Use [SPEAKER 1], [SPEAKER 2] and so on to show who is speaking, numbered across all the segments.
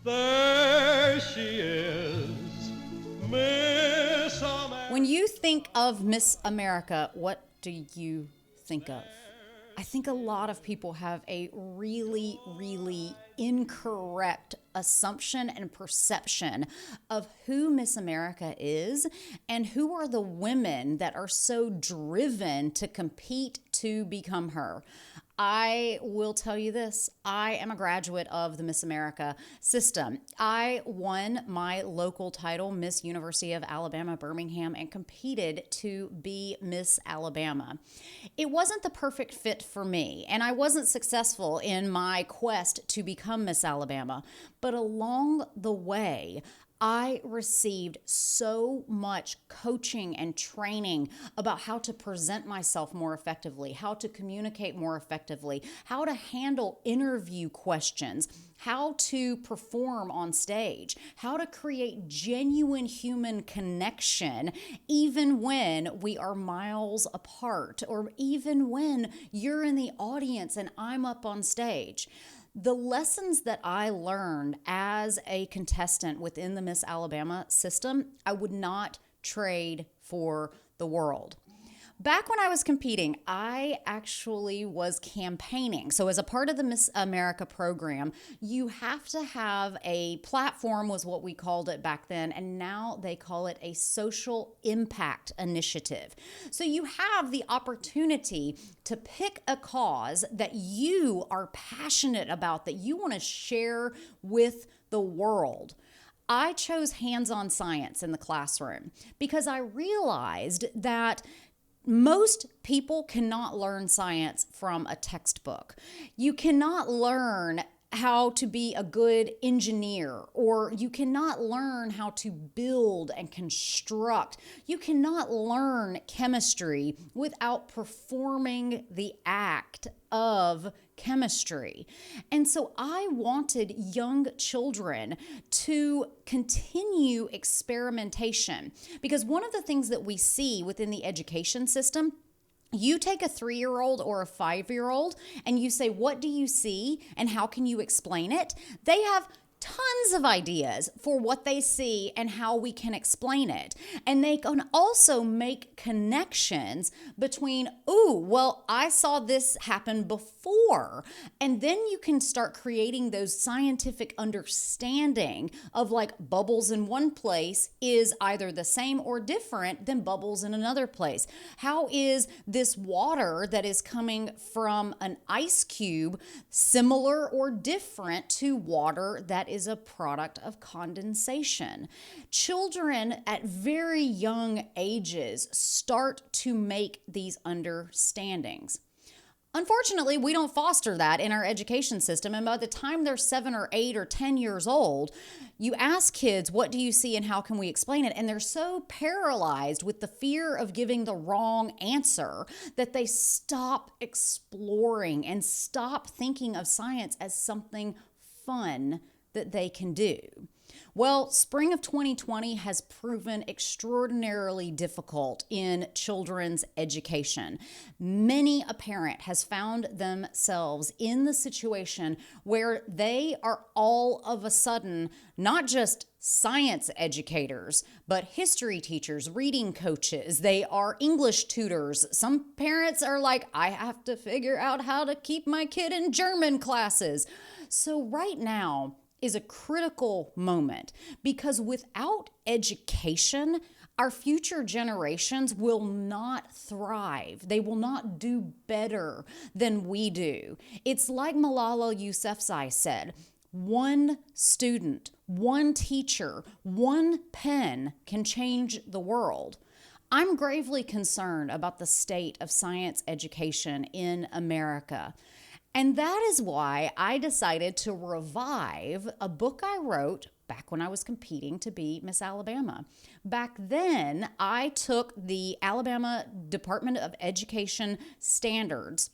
[SPEAKER 1] There she is, Miss America.
[SPEAKER 2] When you think of Miss America, what do you think of? I think a lot of people have a really, really incorrect assumption and perception of who Miss America is and who are the women that are so driven to compete to become her. I will tell you this, I am a graduate of the Miss America system. I won my local title, Miss University of Alabama, Birmingham, and competed to be Miss Alabama. It wasn't the perfect fit for me, and I wasn't successful in my quest to become Miss Alabama, but along the way, I received so much coaching and training about how to present myself more effectively, how to communicate more effectively, how to handle interview questions, how to perform on stage, how to create genuine human connection, even when we are miles apart, or even when you're in the audience and I'm up on stage. The lessons that I learned as a contestant within the Miss Alabama system, I would not trade for the world. Back when I was competing, I actually was campaigning. So as a part of the Miss America program, you have to have a platform, was what we called it back then, and now they call it a social impact initiative. So you have the opportunity to pick a cause that you are passionate about, that you want to share with the world. I chose hands-on science in the classroom because I realized that most people cannot learn science from a textbook. You cannot learn how to be a good engineer, or you cannot learn how to build and construct. You cannot learn chemistry without performing the act of chemistry. And so I wanted young children to continue experimentation, because one of the things that we see within the education system, you take a 3-year-old or a 5-year-old and you say, what do you see and how can you explain it? They have tons of ideas for what they see and how we can explain it. And they can also make connections between, ooh, well, I saw this happen before. And then you can start creating those scientific understanding of, like, bubbles in one place is either the same or different than bubbles in another place. How is this water that is coming from an ice cube similar or different to water that is a product of condensation? Children at very young ages start to make these understandings. Unfortunately, we don't foster that in our education system, and by the time they're 7 or 8 or 10 years old, you ask kids, what do you see and how can we explain it? And they're so paralyzed with the fear of giving the wrong answer that they stop exploring and stop thinking of science as something fun that they can do. Well, spring of 2020 has proven extraordinarily difficult in children's education. Many a parent has found themselves in the situation where they are all of a sudden not just science educators, but history teachers, reading coaches. They are English tutors. Some parents are like, I have to figure out how to keep my kid in German classes. So right now is a critical moment, because without education, our future generations will not thrive. They will not do better than we do. It's like Malala Yousafzai said, one student, one teacher, one pen can change the world. I'm gravely concerned about the state of science education in America. And that is why I decided to revive a book I wrote back when I was competing to be Miss Alabama. Back then, I took the Alabama Department of Education standards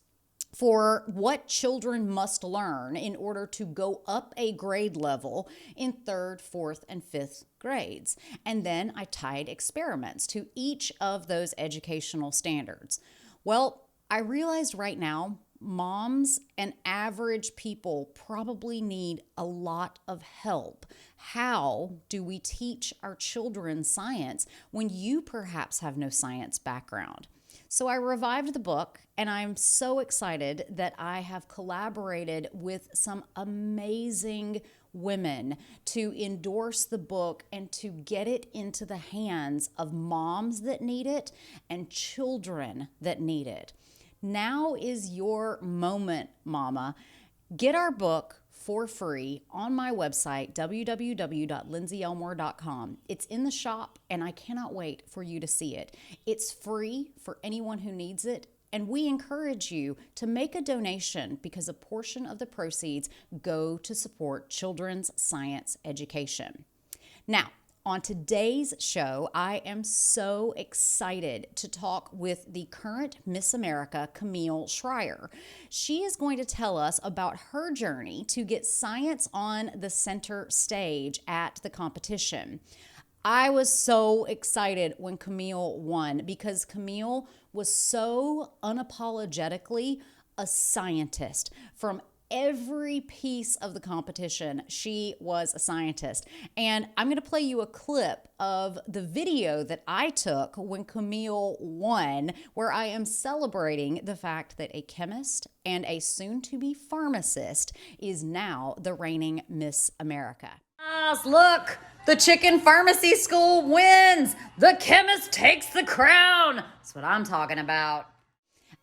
[SPEAKER 2] for what children must learn in order to go up a grade level in 3rd, 4th, and 5th grades. And then I tied experiments to each of those educational standards. Well, I realized right now, moms and average people probably need a lot of help. How do we teach our children science when you perhaps have no science background? So I revived the book, and I'm so excited that I have collaborated with some amazing women to endorse the book and to get it into the hands of moms that need it and children that need it. Now is your moment, mama. Get our book for free on my website, www.lindseyelmore.com. It's in the shop, and I cannot wait for you to see it. It's free for anyone who needs it, and we encourage you to make a donation because a portion of the proceeds go to support children's science education. Now, on today's show, I am so excited to talk with the current Miss America, Camille Schrier. She is going to tell us about her journey to get science on the center stage at the competition. I was so excited when Camille won because Camille was so unapologetically a scientist. From every piece of the competition, she was a scientist. And I'm going to play you a clip of the video that I took when Camille won, where I am celebrating the fact that a chemist and a soon-to-be pharmacist is now the reigning Miss America. Look, the chicken pharmacy school wins. The chemist takes the crown. That's what I'm talking about.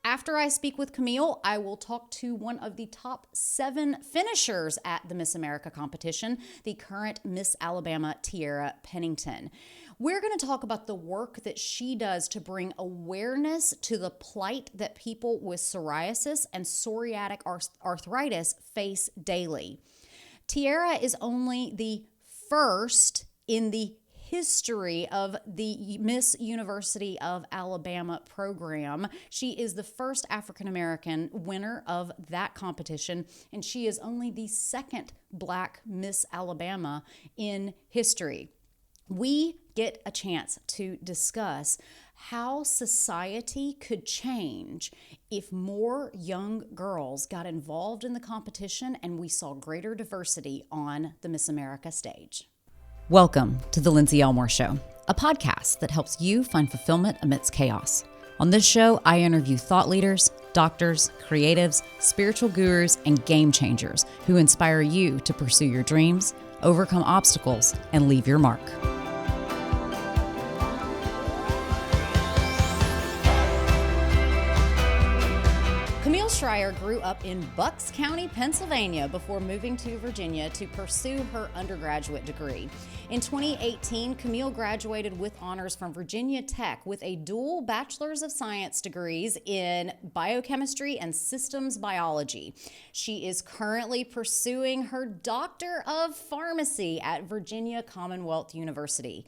[SPEAKER 2] After I speak with Camille, I will talk to one of the top 7 finishers at the Miss America competition, the current Miss Alabama, Tiara Pennington. We're going to talk about the work that she does to bring awareness to the plight that people with psoriasis and psoriatic arthritis face daily. Tiara is only the first in the history of the Miss University of Alabama program. She is the first African-American winner of that competition, and she is only the second Black Miss Alabama in history. We get a chance to discuss how society could change if more young girls got involved in the competition and we saw greater diversity on the Miss America stage. Welcome to The Lindsey Elmore Show, a podcast that helps you find fulfillment amidst chaos. On this show, I interview thought leaders, doctors, creatives, spiritual gurus, and game changers who inspire you to pursue your dreams, overcome obstacles, and leave your mark. Camille Schrier grew up in Bucks County, Pennsylvania before moving to Virginia to pursue her undergraduate degree. In 2018, Camille graduated with honors from Virginia Tech with a dual Bachelor's of Science degrees in biochemistry and systems biology. She is currently pursuing her Doctor of Pharmacy at Virginia Commonwealth University.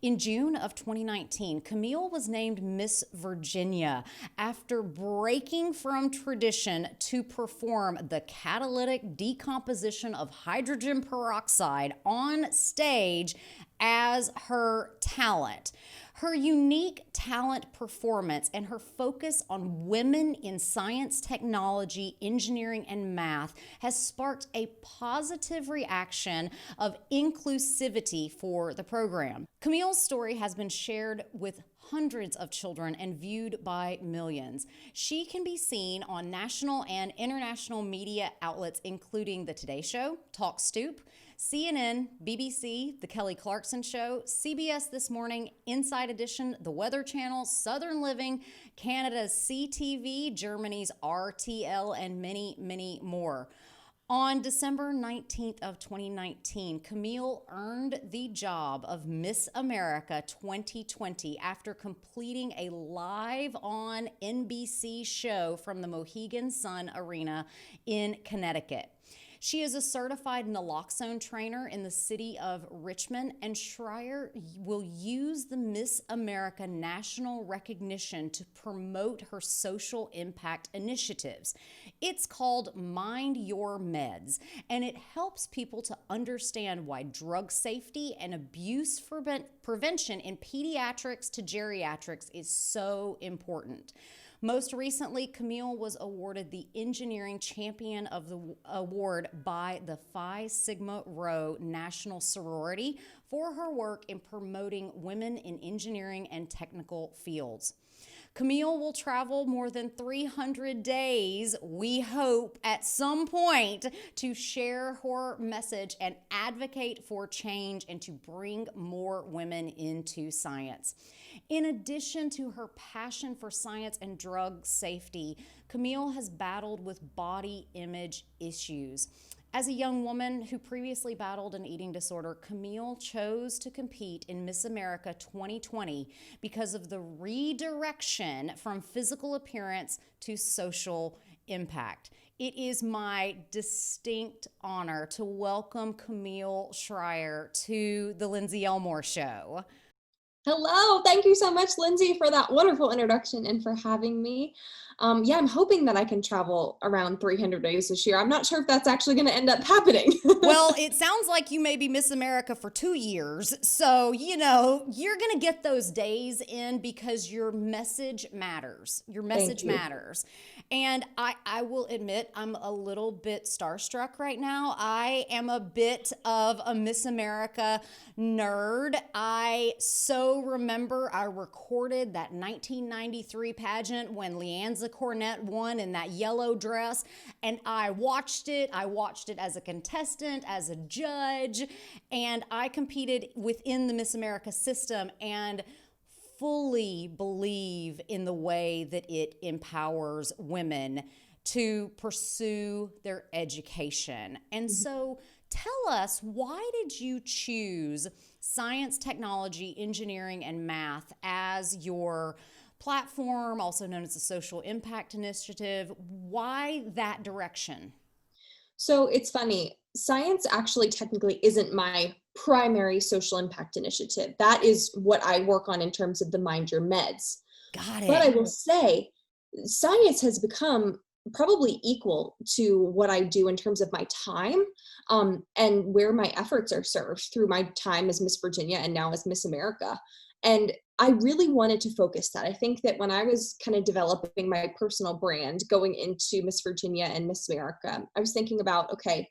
[SPEAKER 2] In June of 2019, Camille was named Miss Virginia after breaking from tradition to perform the catalytic decomposition of hydrogen peroxide on stage as her talent. Her unique talent performance and her focus on women in science, technology, engineering, and math has sparked a positive reaction of inclusivity for the program. Camille's story has been shared with hundreds of children and viewed by millions. She can be seen on national and international media outlets including The Today Show, Talk Stoop, CNN, BBC, The Kelly Clarkson Show, CBS This Morning, Inside Edition, The Weather Channel, Southern Living, Canada's CTV, Germany's RTL, and many, many more. On December 19th of 2019, Camille earned the job of Miss America 2020 after completing a live on NBC show from the Mohegan Sun Arena in Connecticut. She is a certified naloxone trainer in the city of Richmond, and Schreyer will use the Miss America national recognition to promote her social impact initiatives. It's called Mind Your Meds, and it helps people to understand why drug safety and abuse prevention in pediatrics to geriatrics is so important. Most recently, Kamille was awarded the Engineering Champion of the Award by the Phi Sigma Rho National Sorority for her work in promoting women in engineering and technical fields. Kamille will travel more than 300 days, we hope, at some point, to share her message and advocate for change and to bring more women into science. In addition to her passion for science and drug safety, Kamille has battled with body image issues. As a young woman who previously battled an eating disorder, Kamille chose to compete in Miss America 2020 because of the redirection from physical appearance to social impact. It is my distinct honor to welcome Camille Schrier to the Lindsey Elmore Show.
[SPEAKER 1] Hello, thank you so much, Lindsey, for that wonderful introduction and for having me. Yeah, I'm hoping that I can travel around 300 days this year. I'm not sure if that's actually going to end up happening.
[SPEAKER 2] Well, it sounds like you may be Miss America for 2 years. So, you're going to get those days in because your message matters. Your message matters. And I will admit, I'm a little bit starstruck right now. I am a bit of a Miss America nerd. I so remember I recorded that 1993 pageant when Leanza Cornett won in that yellow dress, and I watched it. I watched it as a contestant, as a judge, and I competed within the Miss America system and fully believe in the way that it empowers women to pursue their education. And so tell us, why did you choose science, technology, engineering, and math as your platform, also known as the Social Impact Initiative? Why that direction?
[SPEAKER 1] So it's funny, science actually technically isn't my primary social impact initiative. That is what I work on in terms of the Mind Your Meds.
[SPEAKER 2] Got
[SPEAKER 1] But I
[SPEAKER 2] it.
[SPEAKER 1] will say, science has become probably equal to what I do in terms of my time, and where my efforts are served through my time as Miss Virginia and now as Miss America. And I really wanted to focus that. I think that when I was kind of developing my personal brand going into Miss Virginia and Miss America, I was thinking about, okay,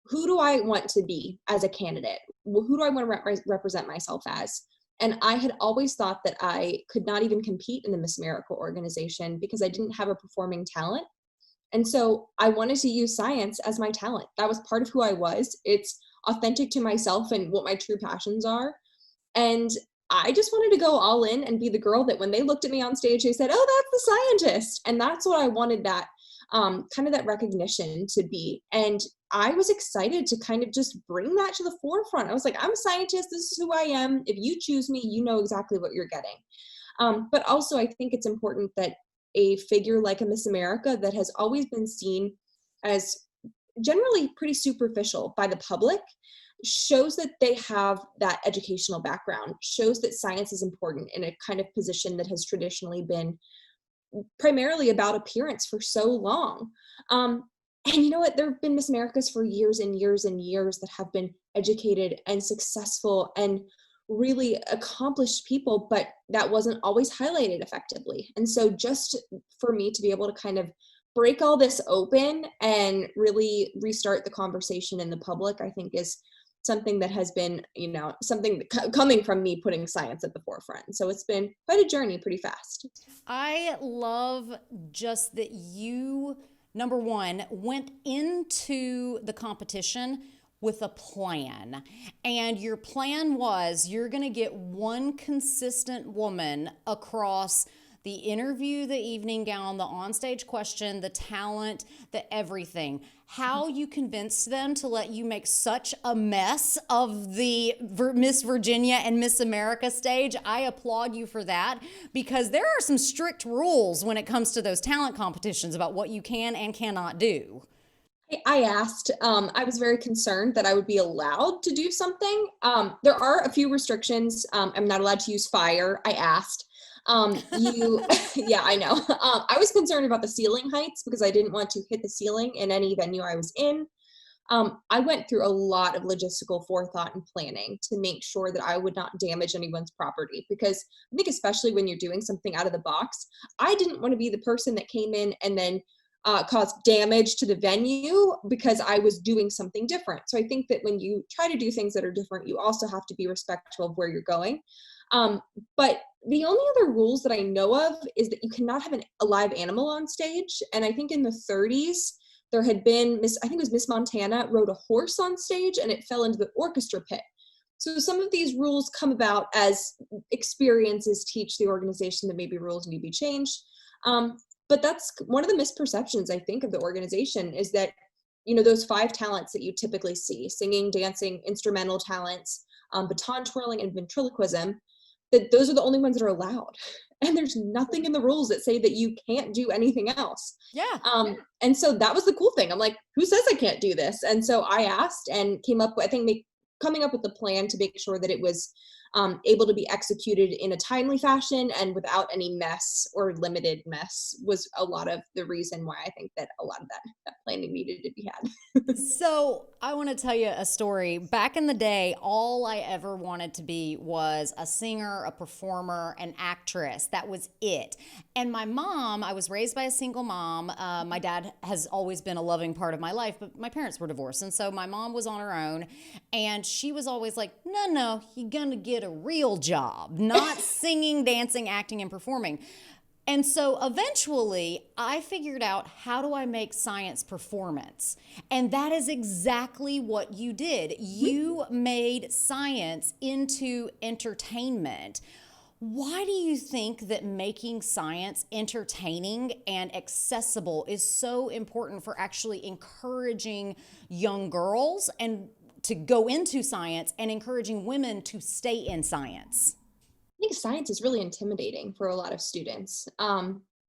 [SPEAKER 1] who do I want to be as a candidate? Who do I want to represent myself as? And I had always thought that I could not even compete in the Miss America organization because I didn't have a performing talent. And so I wanted to use science as my talent. That was part of who I was. It's authentic to myself and what my true passions are. And I just wanted to go all in and be the girl that when they looked at me on stage, they said, "Oh, that's the scientist." And that's what I wanted that kind of that recognition to be. And I was excited to kind of just bring that to the forefront. I was like, I'm a scientist. This is who I am. If you choose me, you know exactly what you're getting. But also, I think it's important that a figure like a Miss America that has always been seen as generally pretty superficial by the public shows that they have that educational background, shows that science is important in a kind of position that has traditionally been primarily about appearance for so long. And you know what? There have been Miss Americas for years and years and years that have been educated and successful and really accomplished people, but that wasn't always highlighted effectively. And so just for me to be able to kind of break all this open and really restart the conversation in the public, I think is something that has been, something coming from me putting science at the forefront. So it's been quite a journey pretty fast.
[SPEAKER 2] I love just that you, number one, went into the competition with a plan. And your plan was you're going to get one consistent woman across the interview, the evening gown, the onstage question, the talent, the everything. How you convinced them to let you make such a mess of the Miss Virginia and Miss America stage, I applaud you for that, because there are some strict rules when it comes to those talent competitions about what you can and cannot do.
[SPEAKER 1] I asked, I was very concerned that I would be allowed to do something. There are a few restrictions. I'm not allowed to use fire. I asked. Yeah, I know. I was concerned about the ceiling heights because I didn't want to hit the ceiling in any venue I was in. I went through a lot of logistical forethought and planning to make sure that I would not damage anyone's property. Because I think, especially when you're doing something out of the box, I didn't want to be the person that came in and then caused damage to the venue because I was doing something different. So I think that when you try to do things that are different, you also have to be respectful of where you're going. But the only other rules that I know of is that you cannot have a live animal on stage. And I think in the 30s, there had been I think it was Miss Montana rode a horse on stage and it fell into the orchestra pit. So some of these rules come about as experiences teach the organization that maybe rules need to be changed. But that's one of the misperceptions, I think, of the organization is that, those 5 talents that you typically see, singing, dancing, instrumental talents, baton twirling, and ventriloquism, that those are the only ones that are allowed. And there's nothing in the rules that say that you can't do anything else.
[SPEAKER 2] Yeah.
[SPEAKER 1] And so that was the cool thing. I'm like, who says I can't do this? And so I asked and came up with, I think, coming up with a plan to make sure that it was able to be executed in a timely fashion and without any mess or limited mess was a lot of the reason why I think that a lot of that planning needed to be had.
[SPEAKER 2] So I want to tell you a story. Back in the day, all I ever wanted to be was a singer, a performer, an actress. That was it. And my mom, I was raised by a single mom. My dad has always been a loving part of my life, but my parents were divorced. And so my mom was on her own. And she was always like, no, you're going to get a real job, not singing, dancing, acting, and performing. And so eventually I figured out, how do I make science performance? And that is exactly what you did. You made science into entertainment. Why do you think that making science entertaining and accessible is so important for actually encouraging young girls and to go into science and encouraging women to stay in science?
[SPEAKER 1] I think science is really intimidating for a lot of students,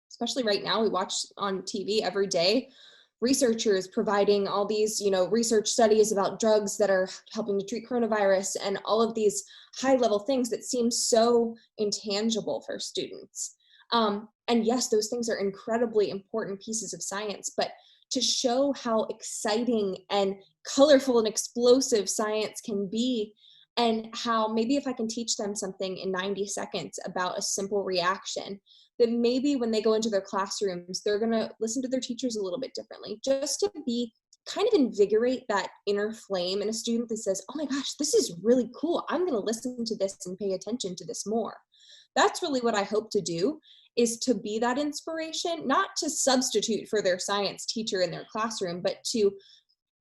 [SPEAKER 1] especially right now. We watch on TV every day researchers providing all these, research studies about drugs that are helping to treat coronavirus and all of these high level things that seem so intangible for students. And yes, those things are incredibly important pieces of science, but to show how exciting and colorful and explosive science can be, and how maybe if I can teach them something in 90 seconds about a simple reaction, that maybe when they go into their classrooms, they're going to listen to their teachers a little bit differently, just to be kind of invigorate that inner flame in a student that says, oh my gosh, this is really cool. I'm going to listen to this and pay attention to this more. That's really what I hope to do, is to be that inspiration, not to substitute for their science teacher in their classroom, but to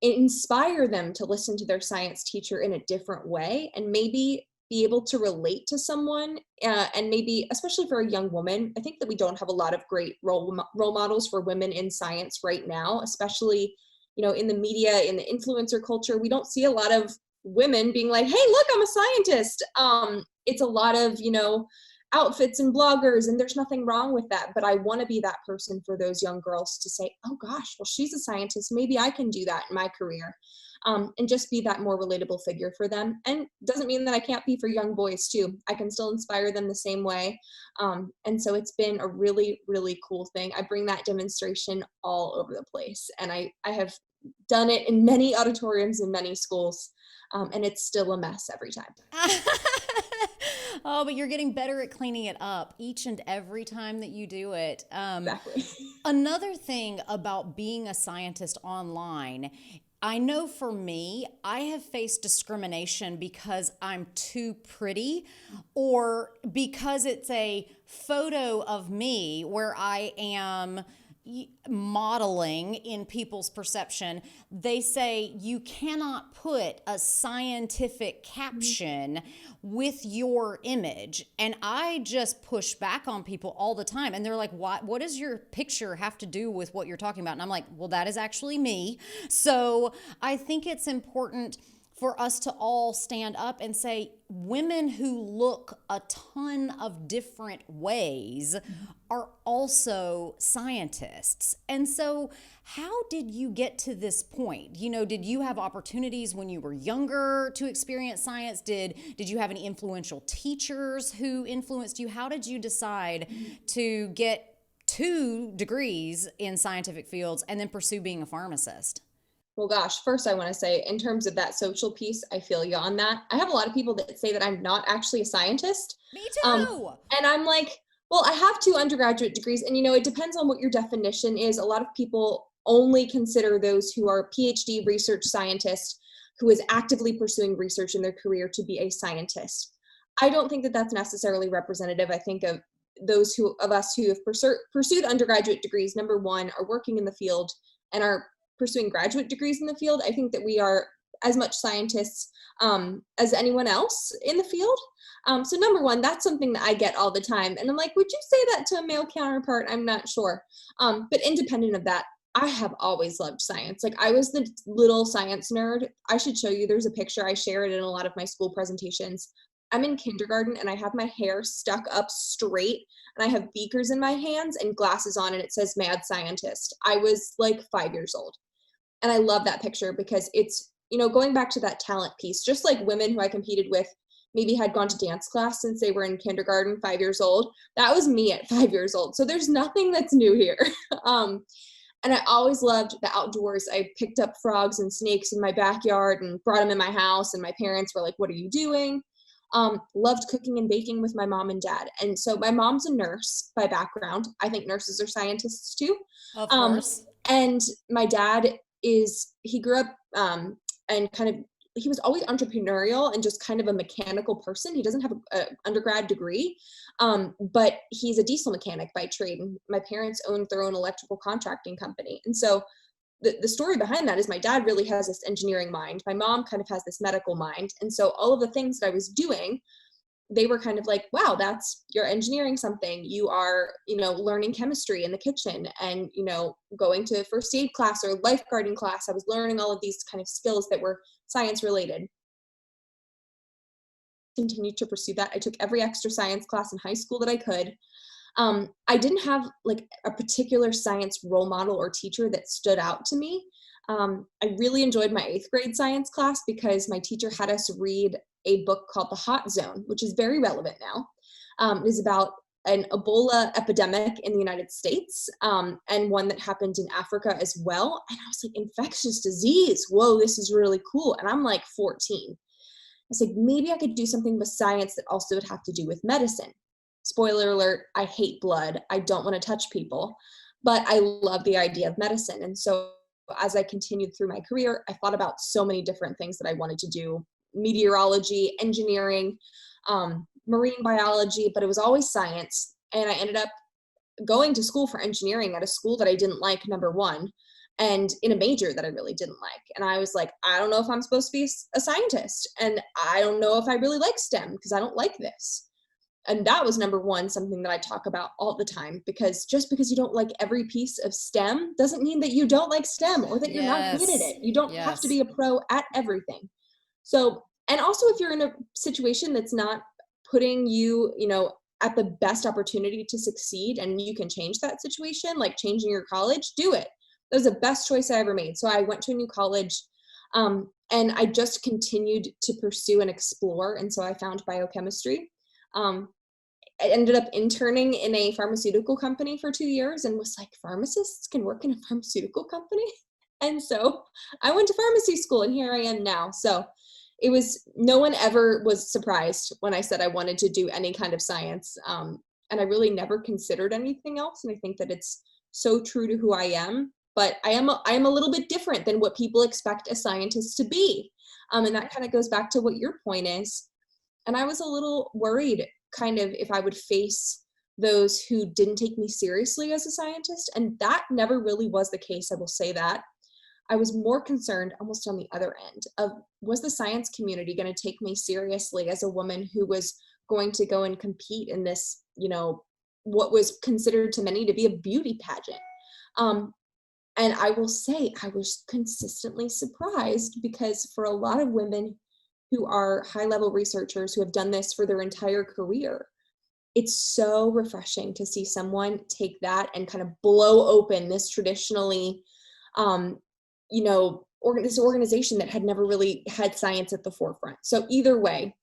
[SPEAKER 1] inspire them to listen to their science teacher in a different way and maybe be able to relate to someone. And maybe, especially for a young woman, I think that we don't have a lot of great role models for women in science right now, especially, in the media, in the influencer culture. We don't see a lot of women being like, hey, look, I'm a scientist. It's a lot of, outfits and bloggers, and there's nothing wrong with that, but I want to be that person for those young girls to say, oh gosh, well, she's a scientist, maybe I can do that in my career, and just be that more relatable figure for them. And doesn't mean that I can't be for young boys too. I can still inspire them the same way. And so it's been a really, really cool thing. I bring that demonstration all over the place, and I have done it in many auditoriums in many schools, and it's still a mess every time.
[SPEAKER 2] Oh, but you're getting better at cleaning it up each and every time that you do it.
[SPEAKER 1] Exactly.
[SPEAKER 2] Another thing about being a scientist online, I know for me, I have faced discrimination because I'm too pretty, or because it's a photo of me where I am modeling in people's perception. They say you cannot put a scientific caption with your image, and I just push back on people all the time, and they're like, what does your picture have to do with what you're talking about? And I'm like, well, that is actually me. So I think it's important for us to all stand up and say, women who look a ton of different ways are also scientists. And so how did you get to this point? Did you have opportunities when you were younger to experience science? Did you have any influential teachers who influenced you? How did you decide to get 2 degrees in scientific fields and then pursue being a pharmacist?
[SPEAKER 1] Well, gosh, first I want to say, in terms of that social piece, I feel you on that. I have a lot of people that say that I'm not actually a scientist.
[SPEAKER 2] Me
[SPEAKER 1] Um,
[SPEAKER 2] too.
[SPEAKER 1] and I'm like, well, I have 2 undergraduate degrees, and it depends on what your definition is. A lot of people only consider those who are PhD research scientists who is actively pursuing research in their career to be a scientist. I don't think that that's necessarily representative. I think of those of us who have pursued undergraduate degrees, number one, are working in the field and are pursuing graduate degrees in the field. I think that we are as much scientists as anyone else in the field. So number one, that's something that I get all the time. And I'm like, would you say that to a male counterpart? I'm not sure. But independent of that, I have always loved science. Like, I was the little science nerd. I should show you, there's a picture. I share it in a lot of my school presentations. I'm in kindergarten and I have my hair stuck up straight and I have beakers in my hands and glasses on and it says mad scientist. I was like 5 years old. And I love that picture because it's, going back to that talent piece, just like women who I competed with maybe had gone to dance class since they were in kindergarten, 5 years old. That was me at 5 years old. So there's nothing that's new here. And I always loved the outdoors. I picked up frogs and snakes in my backyard and brought them in my house. And my parents were like, what are you doing? Loved cooking and baking with my mom and dad. And so my mom's a nurse by background. I think nurses are scientists too.
[SPEAKER 2] Of
[SPEAKER 1] Um,
[SPEAKER 2] course.
[SPEAKER 1] and my dad he grew up and he was always entrepreneurial and just kind of a mechanical person. He doesn't have an undergrad degree, but he's a diesel mechanic by trade. And my parents owned their own electrical contracting company. And so the story behind that is my dad really has this engineering mind. My mom kind of has this medical mind. And so all of the things that I was doing, they were kind of like, wow, you're engineering something. You are, learning chemistry in the kitchen and, going to first aid class or lifeguarding class. I was learning all of these kind of skills that were science related. Continued to pursue that. I took every extra science class in high school that I could. I didn't have like a particular science role model or teacher that stood out to me. I really enjoyed my 8th grade science class because my teacher had us read a book called The Hot Zone, which is very relevant now. It is about an Ebola epidemic in the United States and one that happened in Africa as well. And I was like, infectious disease. Whoa, this is really cool. And I'm like 14. I was like, maybe I could do something with science that also would have to do with medicine. Spoiler alert, I hate blood. I don't want to touch people, but I love the idea of medicine. And so as I continued through my career, I thought about so many different things that I wanted to do: meteorology, engineering, marine biology, but it was always science. And I ended up going to school for engineering at a school that I didn't like, number one, and in a major that I really didn't like. And I was like, I don't know if I'm supposed to be a scientist. And I don't know if I really like STEM because I don't like this. And that was number one, something that I talk about all the time, because just because you don't like every piece of STEM doesn't mean that you don't like STEM or that you're not good at
[SPEAKER 2] Yes.
[SPEAKER 1] it. You don't have to be a pro at everything. So, and also if you're in a situation that's not putting you, at the best opportunity to succeed and you can change that situation, like changing your college, do it. That was the best choice I ever made. So I went to a new college and I just continued to pursue and explore. And so I found biochemistry. I ended up interning in a pharmaceutical company for 2 years and was like, pharmacists can work in a pharmaceutical company? And so I went to pharmacy school and here I am now. So no one ever was surprised when I said I wanted to do any kind of science. And I really never considered anything else. And I think that it's so true to who I am, but I am a little bit different than what people expect a scientist to be. And that kind of goes back to what your point is. And I was a little worried kind of if I would face those who didn't take me seriously as a scientist. And that never really was the case, I will say that. I was more concerned almost on the other end of, was the science community going to take me seriously as a woman who was going to go and compete in this, what was considered to many to be a beauty pageant. And I will say I was consistently surprised because for a lot of women who are high-level researchers who have done this for their entire career, it's so refreshing to see someone take that and kind of blow open this traditionally, this organization that had never really had science at the forefront. So either way,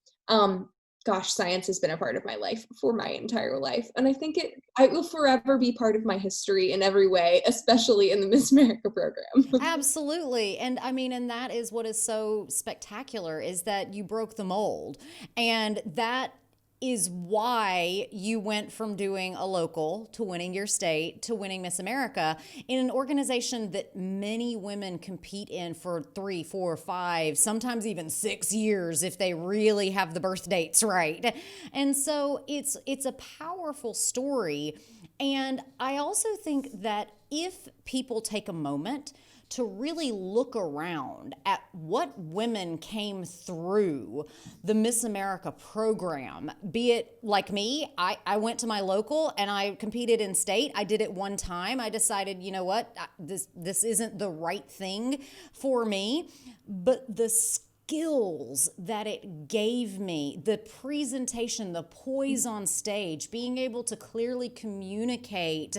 [SPEAKER 1] gosh, science has been a part of my life for my entire life. And I think it will forever be part of my history in every way, especially in the Miss America program.
[SPEAKER 2] Absolutely. And I mean, and that is what is so spectacular is that you broke the mold. And that is why you went from doing a local to winning your state to winning Miss America in an organization that many women compete in for 3, 4, 5, sometimes even 6 years if they really have the birth dates right. And so it's a powerful story. And I also think that if people take a moment to really look around at what women came through the Miss America program, be it like me, I went to my local and I competed in state. I did it one time. I decided, you know what, this isn't the right thing for me. But the skills that it gave me, the presentation, the poise on stage, being able to clearly communicate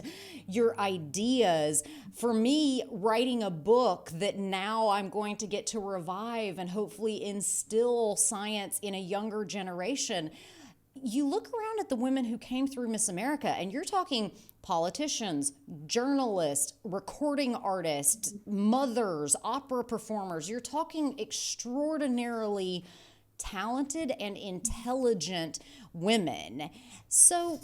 [SPEAKER 2] your ideas. For me, writing a book that now I'm going to get to revive and hopefully instill science in a younger generation. You look around at the women who came through Miss America, and you're talking politicians, journalists, recording artists, mothers, opera performers. You're talking extraordinarily talented and intelligent women. So,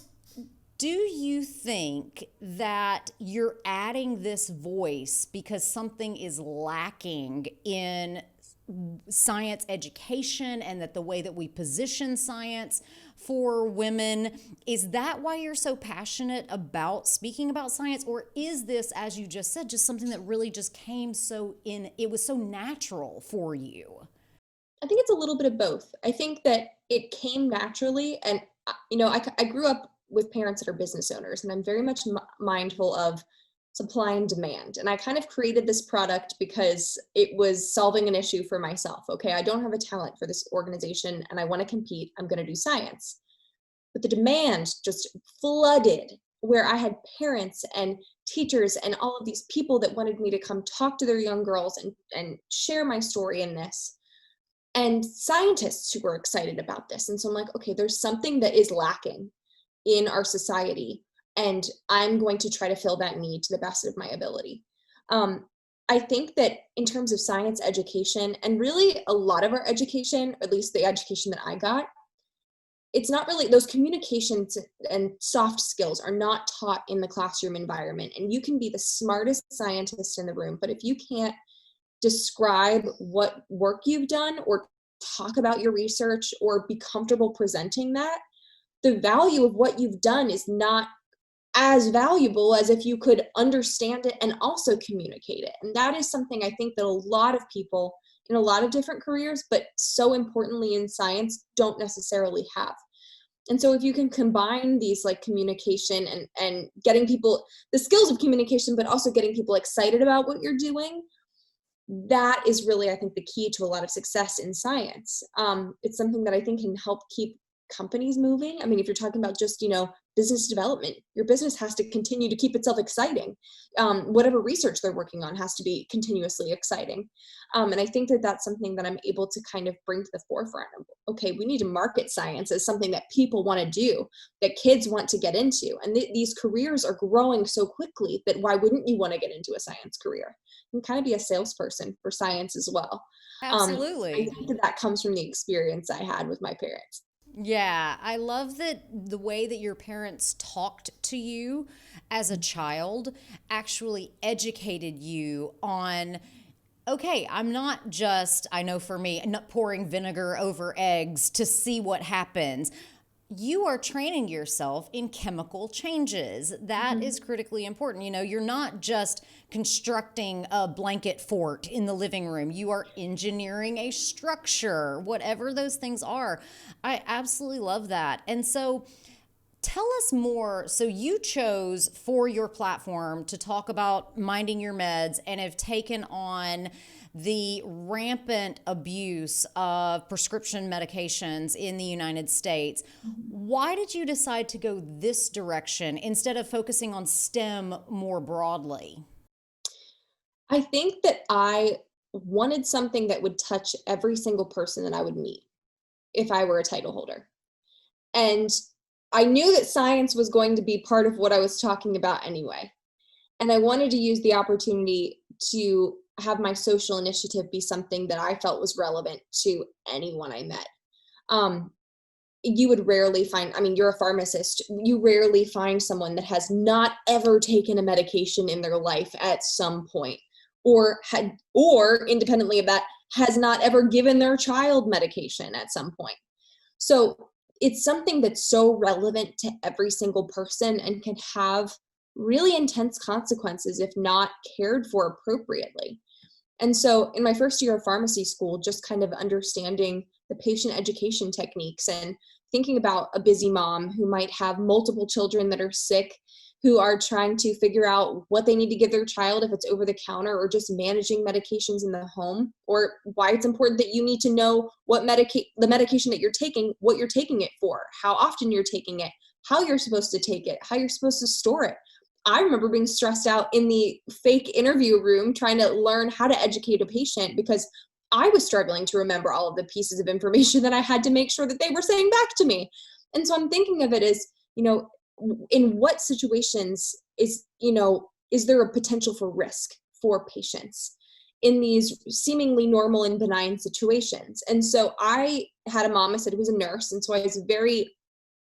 [SPEAKER 2] do you think that you're adding this voice because something is lacking in science education and that the way that we position science for women, is that why you're so passionate about speaking about science? Or is this, as you just said, just something that really just came it was so natural for you?
[SPEAKER 1] I think it's a little bit of both. I think that it came naturally, and I grew up with parents that are business owners, and I'm very much mindful of supply and demand. And I kind of created this product because it was solving an issue for myself. Okay, I don't have a talent for this organization and I want to compete. I'm going to do science. But the demand just flooded where I had parents and teachers and all of these people that wanted me to come talk to their young girls and share my story in this. And scientists who were excited about this. And so I'm like, okay, there's something that is lacking in our society, and I'm going to try to fill that need to the best of my ability. I think that in terms of science education, and really a lot of our education, or at least the education that I got, it's not really, those communications and soft skills are not taught in the classroom environment. And you can be the smartest scientist in the room, but if you can't describe what work you've done or talk about your research or be comfortable presenting that, the value of what you've done is not as valuable as if you could understand it and also communicate it. And that is something I think that a lot of people in a lot of different careers, but so importantly in science, don't necessarily have. And so if you can combine these like communication and getting people the skills of communication, but also getting people excited about what you're doing, that is really, I think, the key to a lot of success in science. It's something that I think can help keep companies moving. I mean, if you're talking about just, business development, your business has to continue to keep itself exciting. Whatever research they're working on has to be continuously exciting. And I think that that's something that I'm able to kind of bring to the forefront of, okay, we need to market science as something that people want to do, that kids want to get into. And these careers are growing so quickly that why wouldn't you want to get into a science career? You can kind of be a salesperson for science as well. I
[SPEAKER 2] Absolutely.
[SPEAKER 1] think that comes from the experience I had with my parents.
[SPEAKER 2] Yeah, I love that the way that your parents talked to you as a child actually educated you on, okay, I'm not just, I know for me, not pouring vinegar over eggs to see what happens. You are training yourself in chemical changes. That is critically important. You're not just constructing a blanket fort in the living room. You are engineering a structure, whatever those things are. I absolutely love that. And so tell us more. So you chose for your platform to talk about minding your meds and have taken on the rampant abuse of prescription medications in the United States. Why did you decide to go this direction instead of focusing on STEM more broadly?
[SPEAKER 1] I think that I wanted something that would touch every single person that I would meet if I were a title holder. And I knew that science was going to be part of what I was talking about anyway. And I wanted to use the opportunity to have my social initiative be something that I felt was relevant to anyone I met. Um, you would rarely find, I mean, you're a pharmacist, you rarely find someone that has not ever taken a medication in their life at some point, or independently of that, has not ever given their child medication at some point. So it's something that's so relevant to every single person and can have really intense consequences if not cared for appropriately. And so in my first year of pharmacy school, just kind of understanding the patient education techniques and thinking about a busy mom who might have multiple children that are sick, who are trying to figure out what they need to give their child if it's over the counter or just managing medications in the home, or why it's important that you need to know what the medication that you're taking, what you're taking it for, how often you're taking it, how you're supposed to take it, how you're supposed to store it. I remember being stressed out in the fake interview room trying to learn how to educate a patient because I was struggling to remember all of the pieces of information that I had to make sure that they were saying back to me. And so I'm thinking of it as, in what situations is there a potential for risk for patients in these seemingly normal and benign situations? And so I had a mom, I said, who was a nurse. And so I was very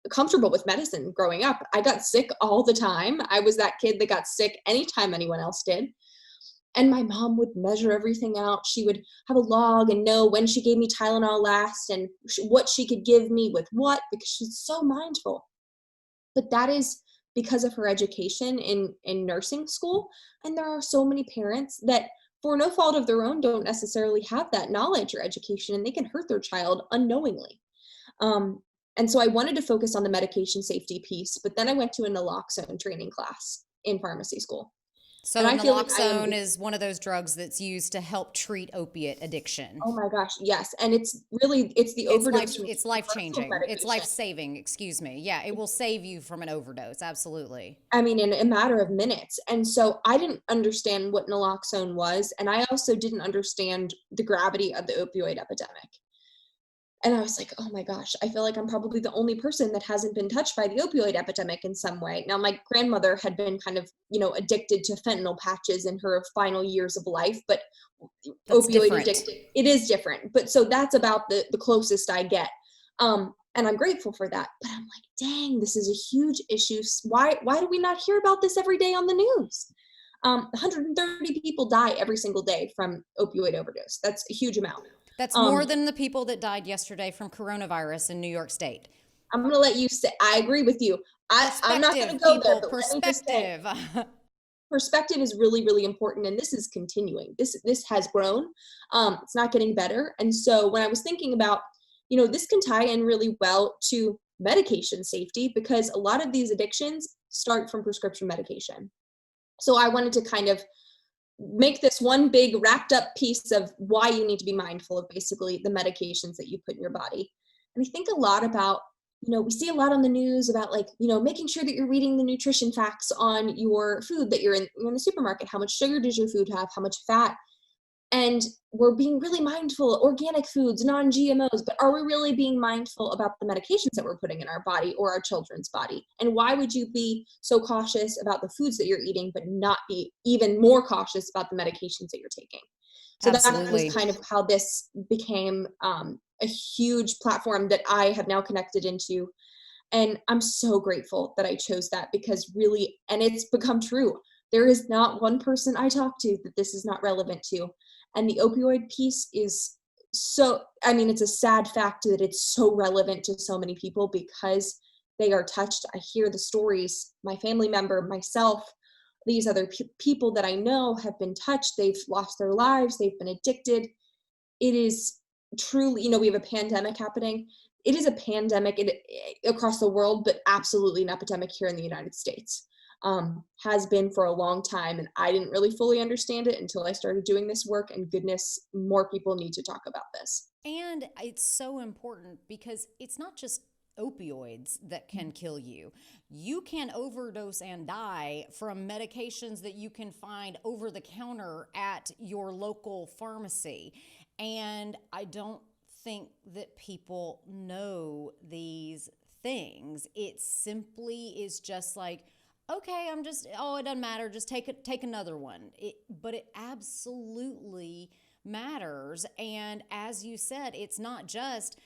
[SPEAKER 1] comfortable with medicine growing up. I got sick all the time. I was that kid that got sick anytime anyone else did. And my mom would measure everything out. She would have a log and know when she gave me Tylenol last and what she could give me with what, because she's so mindful. But that is because of her education in nursing school. And there are so many parents that, for no fault of their own, don't necessarily have that knowledge or education, and they can hurt their child unknowingly. Um, and so I wanted to focus on the medication safety piece, but then I went to a naloxone training class in pharmacy school. And
[SPEAKER 2] So
[SPEAKER 1] I feel like I am,
[SPEAKER 2] naloxone is one of those drugs that's used to help treat opiate addiction.
[SPEAKER 1] oh my gosh, yes. And it's the overdose
[SPEAKER 2] It's life
[SPEAKER 1] reversal
[SPEAKER 2] changing. It's life
[SPEAKER 1] medication.
[SPEAKER 2] saving, excuse me. Yeah, it will save you from an overdose. Absolutely.
[SPEAKER 1] I mean, in a matter of minutes. And so I didn't understand what naloxone was. And I also didn't understand the gravity of the opioid epidemic. And I was like, oh my gosh, I feel like I'm probably the only person that hasn't been touched by the opioid epidemic in some way. Now, my grandmother had been kind of, addicted to fentanyl patches in her final years of life, but
[SPEAKER 2] That's
[SPEAKER 1] opioid
[SPEAKER 2] different.
[SPEAKER 1] addicted, it is different. But so that's about the closest I get. And I'm grateful for that. But I'm like, dang, this is a huge issue. Why do we not hear about this every day on the news? 130 people die every single day from opioid overdose. That's a huge amount.
[SPEAKER 2] That's more
[SPEAKER 1] Um,
[SPEAKER 2] than the people that died yesterday from coronavirus in New York State.
[SPEAKER 1] I'm going to let you say, I agree with you. I'm not going to
[SPEAKER 2] Perspective,
[SPEAKER 1] go there,
[SPEAKER 2] people,
[SPEAKER 1] but let me just say,
[SPEAKER 2] perspective.
[SPEAKER 1] perspective is really, really important. And this is continuing. This has grown. It's not getting better. And so when I was thinking about, this can tie in really well to medication safety, because a lot of these addictions start from prescription medication. So I wanted to kind of make this one big wrapped up piece of why you need to be mindful of basically the medications that you put in your body. And I think a lot about, we see a lot on the news about, like, making sure that you're reading the nutrition facts on your food that you're in the supermarket. How much sugar does your food have? How much fat? And we're being really mindful, organic foods, non-GMOs, but are we really being mindful about the medications that we're putting in our body or our children's body? And why would you be so cautious about the foods that you're eating, but not be even more cautious about the medications that you're taking? So that was
[SPEAKER 2] Absolutely.
[SPEAKER 1] kind of how this became a huge platform that I have now connected into. And I'm so grateful that I chose that, because really, and it's become true. There is not one person I talk to that this is not relevant to. And the opioid piece is so, I mean, it's a sad fact that it's so relevant to so many people because they are touched. I hear the stories, my family member, myself, these other people that I know have been touched. They've lost their lives. They've been addicted. It is truly, we have a pandemic happening. It is a pandemic across the world, but absolutely an epidemic here in the United States. Has been for a long time. And I didn't really fully understand it until I started doing this work. And goodness, more people need to talk about this.
[SPEAKER 2] And it's so important because it's not just opioids that can kill you. You can overdose and die from medications that you can find over the counter at your local pharmacy. And I don't think that people know these things. It simply is just like, okay, it doesn't matter. Just take another one. But it absolutely matters. And as you said, it's not just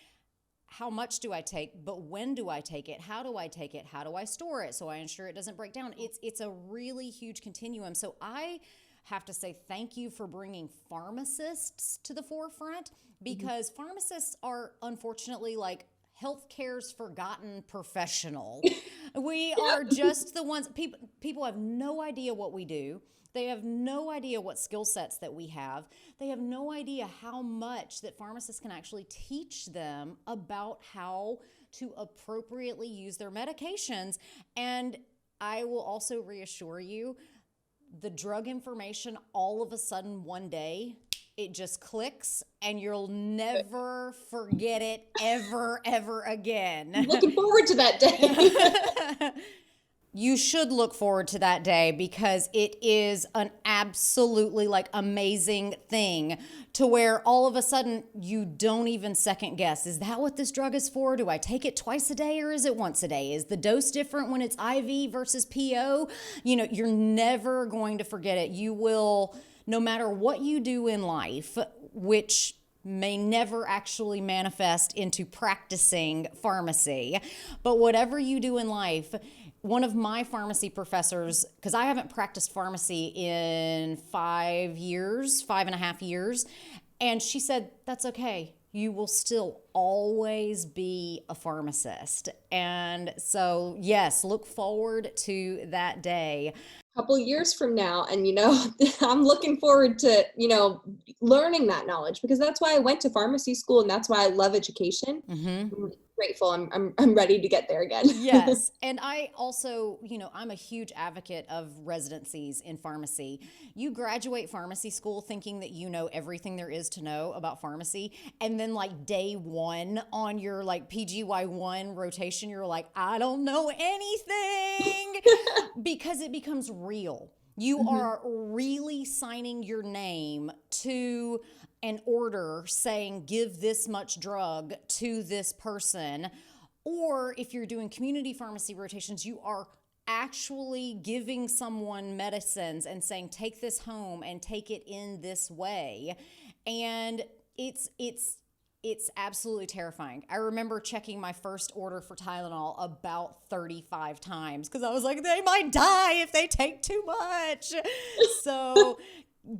[SPEAKER 2] how much do I take, but when do I take it? How do I take it? How do I store it so I ensure it doesn't break down? It's a really huge continuum. So I have to say thank you for bringing pharmacists to the forefront, because pharmacists are unfortunately like healthcare's forgotten professional. We are just the ones, people have no idea what we do. They have no idea what skill sets that we have. They have no idea how much that pharmacists can actually teach them about how to appropriately use their medications. And I will also reassure you, the drug information all of a sudden one day, it just clicks and you'll never forget it ever again.
[SPEAKER 1] Looking forward to that day.
[SPEAKER 2] You should look forward to that day, because it is an absolutely like amazing thing to where all of a sudden you don't even second guess. Is that what this drug is for? Do I take it twice a day or is it once a day? Is the dose different when it's IV versus PO? You know, you're never going to forget it. You will, no matter what you do in life, which may never actually manifest into practicing pharmacy, but whatever you do in life, one of my pharmacy professors, because I haven't practiced pharmacy in 5.5 years, and she said, that's okay. You will still always be a pharmacist. And so, yes, look forward to that day.
[SPEAKER 1] Couple years from now, and I'm looking forward to learning that knowledge, because that's why I went to pharmacy school, and that's why I love education. I'm grateful. I'm ready to get there again.
[SPEAKER 2] Yes. And I also, I'm a huge advocate of residencies in pharmacy. You graduate pharmacy school thinking that you know everything there is to know about pharmacy, and then like day one on your like PGY1 rotation, you're like, I don't know anything. Because it becomes real. You are really signing your name to an order saying, give this much drug to this person. Or if you're doing community pharmacy rotations, you are actually giving someone medicines and saying, take this home and take it in this way. And it's absolutely terrifying. I remember checking my first order for Tylenol about 35 times because I was like, they might die if they take too much. So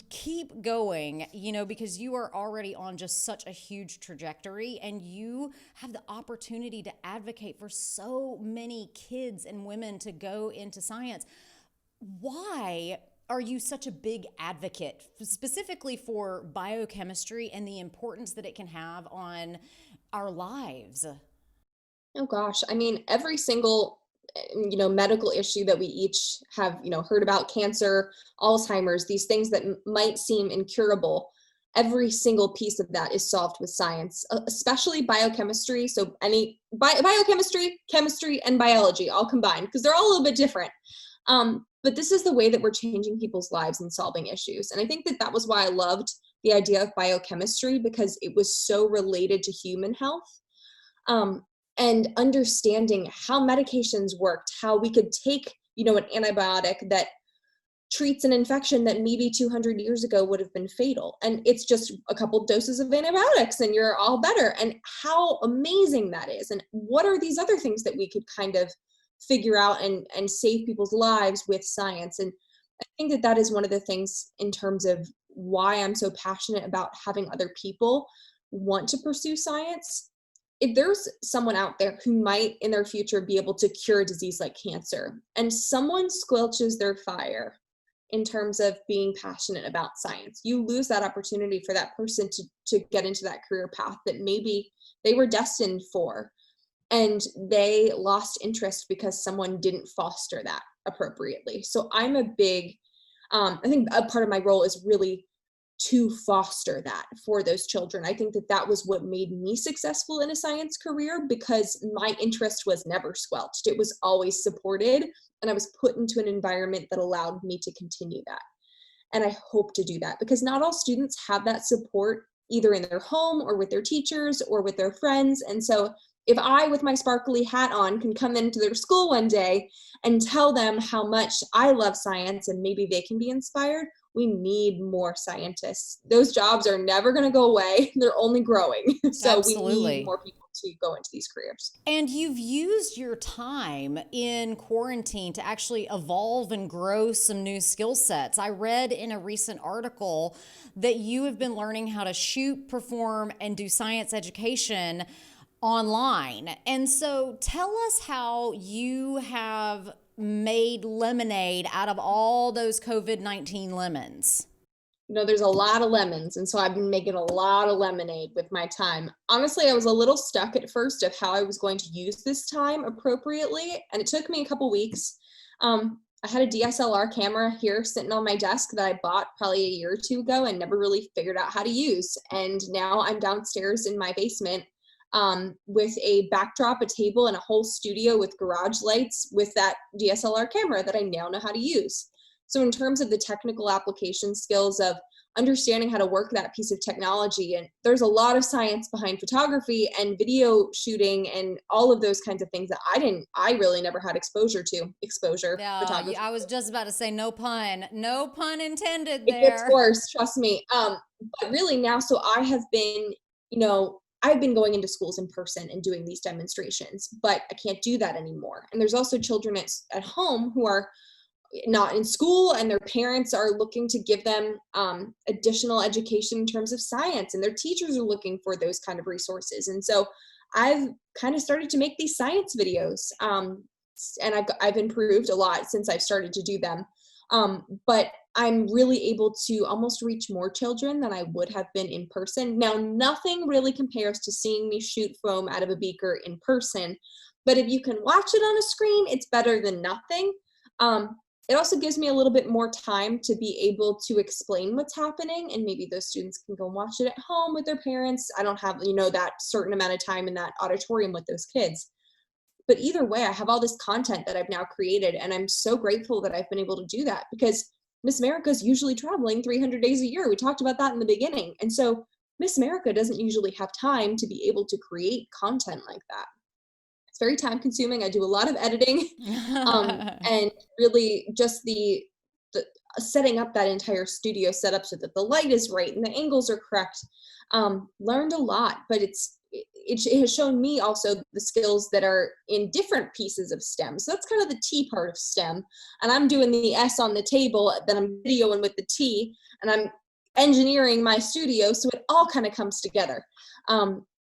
[SPEAKER 2] keep going, because you are already on just such a huge trajectory, and you have the opportunity to advocate for so many kids and women to go into science. Why are you such a big advocate specifically for biochemistry and the importance that it can have on our lives?
[SPEAKER 1] Oh gosh, I mean, every single medical issue that we each have heard about, cancer, Alzheimer's, these things that might seem incurable, every single piece of that is solved with science, especially biochemistry. So any biochemistry, chemistry, and biology all combined, because they're all a little bit different. But this is the way that we're changing people's lives and solving issues. And I think that was why I loved the idea of biochemistry, because it was so related to human health. And understanding how medications worked, how we could take, an antibiotic that treats an infection that maybe 200 years ago would have been fatal. And it's just a couple doses of antibiotics and you're all better. And how amazing that is. And what are these other things that we could kind of figure out and save people's lives with science? And I think that is one of the things in terms of why I'm so passionate about having other people want to pursue science. If there's someone out there who might in their future be able to cure a disease like cancer, and someone squelches their fire in terms of being passionate about science, you lose that opportunity for that person to get into that career path that maybe they were destined for, and they lost interest because someone didn't foster that appropriately. So I'm a big, I think a part of my role is really to foster that for those children. I think that was what made me successful in a science career, because my interest was never squelched. It was always supported, and I was put into an environment that allowed me to continue that. And I hope to do that, because not all students have that support either in their home or with their teachers or with their friends. And so if I, with my sparkly hat on, can come into their school one day and tell them how much I love science and maybe they can be inspired, we need more scientists. Those jobs are never going to go away. They're only growing. So we need more people to go into these careers.
[SPEAKER 2] And you've used your time in quarantine to actually evolve and grow some new skill sets. I read in a recent article that you have been learning how to shoot, perform, and do science education online. And so tell us how you have made lemonade out of all those COVID-19 lemons.
[SPEAKER 1] There's a lot of lemons. And so I've been making a lot of lemonade with my time. Honestly, I was a little stuck at first of how I was going to use this time appropriately. And it took me a couple weeks. I had a DSLR camera here sitting on my desk that I bought probably a year or two ago and never really figured out how to use. And now I'm downstairs in my basement with a backdrop, a table, and a whole studio with garage lights with that DSLR camera that I now know how to use. So in terms of the technical application skills of understanding how to work that piece of technology, and there's a lot of science behind photography and video shooting and all of those kinds of things that I really never had exposure to. Photography.
[SPEAKER 2] I was just about to say no pun intended there.
[SPEAKER 1] It gets worse, trust me. But really now, so I've been going into schools in person and doing these demonstrations, but I can't do that anymore. And there's also children at home who are not in school and their parents are looking to give them additional education in terms of science, and their teachers are looking for those kind of resources. And so I've kind of started to make these science videos, and I've improved a lot since I've started to do them. But I'm really able to almost reach more children than I would have been in person. Now, nothing really compares to seeing me shoot foam out of a beaker in person, but if you can watch it on a screen, it's better than nothing. It also gives me a little bit more time to be able to explain what's happening, and maybe those students can go watch it at home with their parents. I don't have, that certain amount of time in that auditorium with those kids. But either way, I have all this content that I've now created, and I'm so grateful that I've been able to do that, because Miss America is usually traveling 300 days a year. We talked about that in the beginning. And so Miss America doesn't usually have time to be able to create content like that. It's very time consuming. I do a lot of editing, and really just the setting up that entire studio setup so that the light is right and the angles are correct. Learned a lot, but it has shown me also the skills that are in different pieces of STEM. So that's kind of the T part of STEM. And I'm doing the S on the table, then I'm videoing with the T, and I'm engineering my studio. So it all kind of comes together.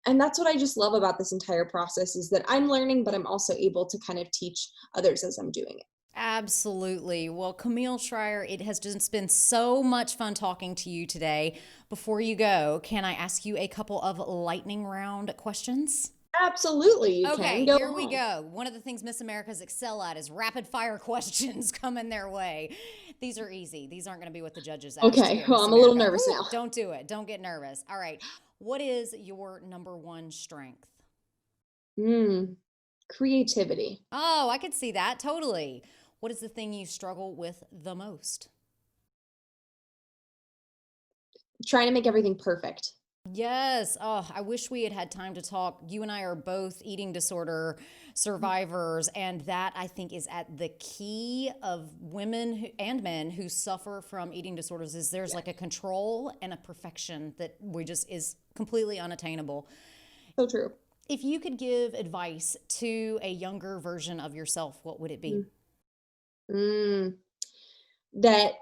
[SPEAKER 1] And that's what I just love about this entire process, is that I'm learning, but I'm also able to kind of teach others as I'm doing it.
[SPEAKER 2] Absolutely. Well, Camille Schrier, it has just been so much fun talking to you today. Before you go, can I ask you a couple of lightning round questions?
[SPEAKER 1] Absolutely.
[SPEAKER 2] Okay, here we go. One of the things Miss Americas excel at is rapid fire questions coming their way. These are easy. These aren't going to be what the judges ask.
[SPEAKER 1] Okay, well, I'm a little nervous now.
[SPEAKER 2] Don't do it. Don't get nervous. All right. What is your number one strength?
[SPEAKER 1] Creativity.
[SPEAKER 2] Oh, I could see that. Totally. What is the thing you struggle with the most?
[SPEAKER 1] Trying to make everything perfect.
[SPEAKER 2] Yes. Oh, I wish we had had time to talk. You and I are both eating disorder survivors, and that, I think, is at the key of women and men who suffer from eating disorders. Is there's like a control and a perfection that is completely unattainable.
[SPEAKER 1] So true.
[SPEAKER 2] If you could give advice to a younger version of yourself, what would it be?
[SPEAKER 1] That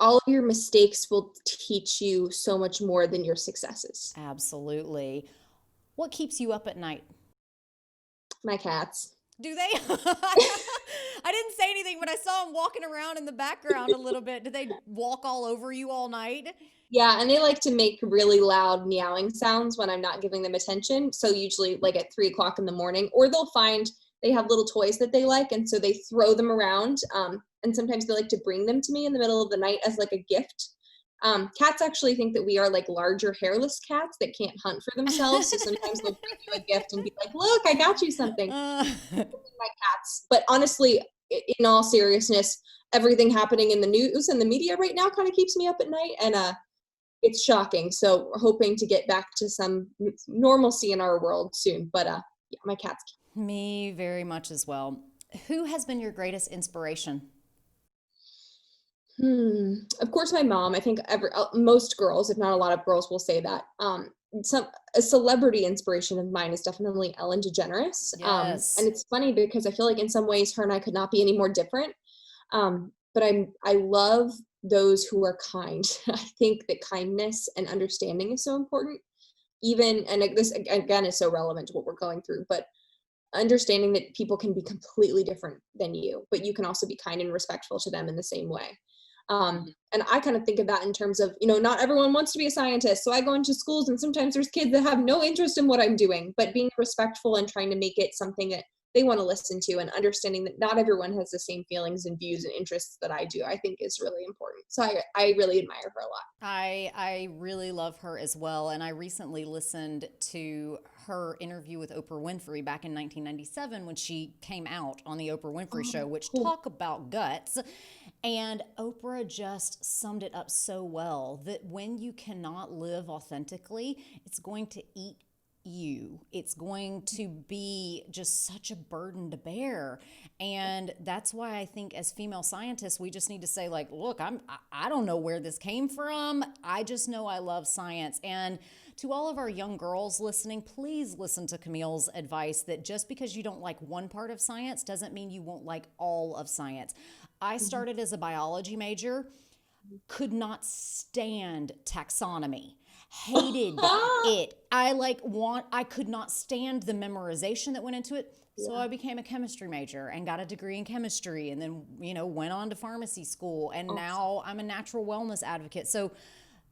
[SPEAKER 1] all of your mistakes will teach you so much more than your successes.
[SPEAKER 2] Absolutely. What keeps you up at night?
[SPEAKER 1] My cats.
[SPEAKER 2] Do they? I didn't say anything, but I saw them walking around in the background a little bit. Do they walk all over you all night?
[SPEAKER 1] Yeah, and they like to make really loud meowing sounds when I'm not giving them attention. So usually like at 3 o'clock in the morning, or they have little toys that they like, and so they throw them around. And sometimes they like to bring them to me in the middle of the night as like a gift. Cats actually think that we are like larger hairless cats that can't hunt for themselves. So sometimes they'll bring you a gift and be like, look, I got you something. My cats. But honestly, in all seriousness, everything happening in the news and the media right now kind of keeps me up at night. And it's shocking. So we're hoping to get back to some normalcy in our world soon. But yeah, my cat's
[SPEAKER 2] Me very much as well. Who has been your greatest inspiration?
[SPEAKER 1] Of course, my mom. I think most girls, if not a lot of girls, will say that. Some A celebrity inspiration of mine is definitely Ellen DeGeneres. And
[SPEAKER 2] Yes.
[SPEAKER 1] it's funny because I feel like in some ways her and I could not be any more different. But I love those who are kind. I think that kindness and understanding is so important. Even and this again is so relevant to what we're going through, but understanding that people can be completely different than you, but you can also be kind and respectful to them in the same way. And I kind of think of that in terms of, not everyone wants to be a scientist. So I go into schools and sometimes there's kids that have no interest in what I'm doing, but being respectful and trying to make it something that they want to listen to, and understanding that not everyone has the same feelings and views and interests that I do, I think is really important. So I really admire her a lot.
[SPEAKER 2] I really love her as well. And I recently listened to her interview with Oprah Winfrey back in 1997 when she came out on the Oprah Winfrey Show, which
[SPEAKER 1] Cool.
[SPEAKER 2] talk about guts. And Oprah just summed it up so well that when you cannot live authentically, it's going to eat you. It's going to be just such a burden to bear. And that's why I think as female scientists, we just need to say, like, look, I don't know where this came from. I just know I love science. And to all of our young girls listening, please listen to Camille's advice that just because you don't like one part of science doesn't mean you won't like all of science. I started as a biology major, could not stand taxonomy, hated it. I could not stand the memorization that went into it. So I became a chemistry major and got a degree in chemistry, and then, went on to pharmacy school. And now I'm a natural wellness advocate. So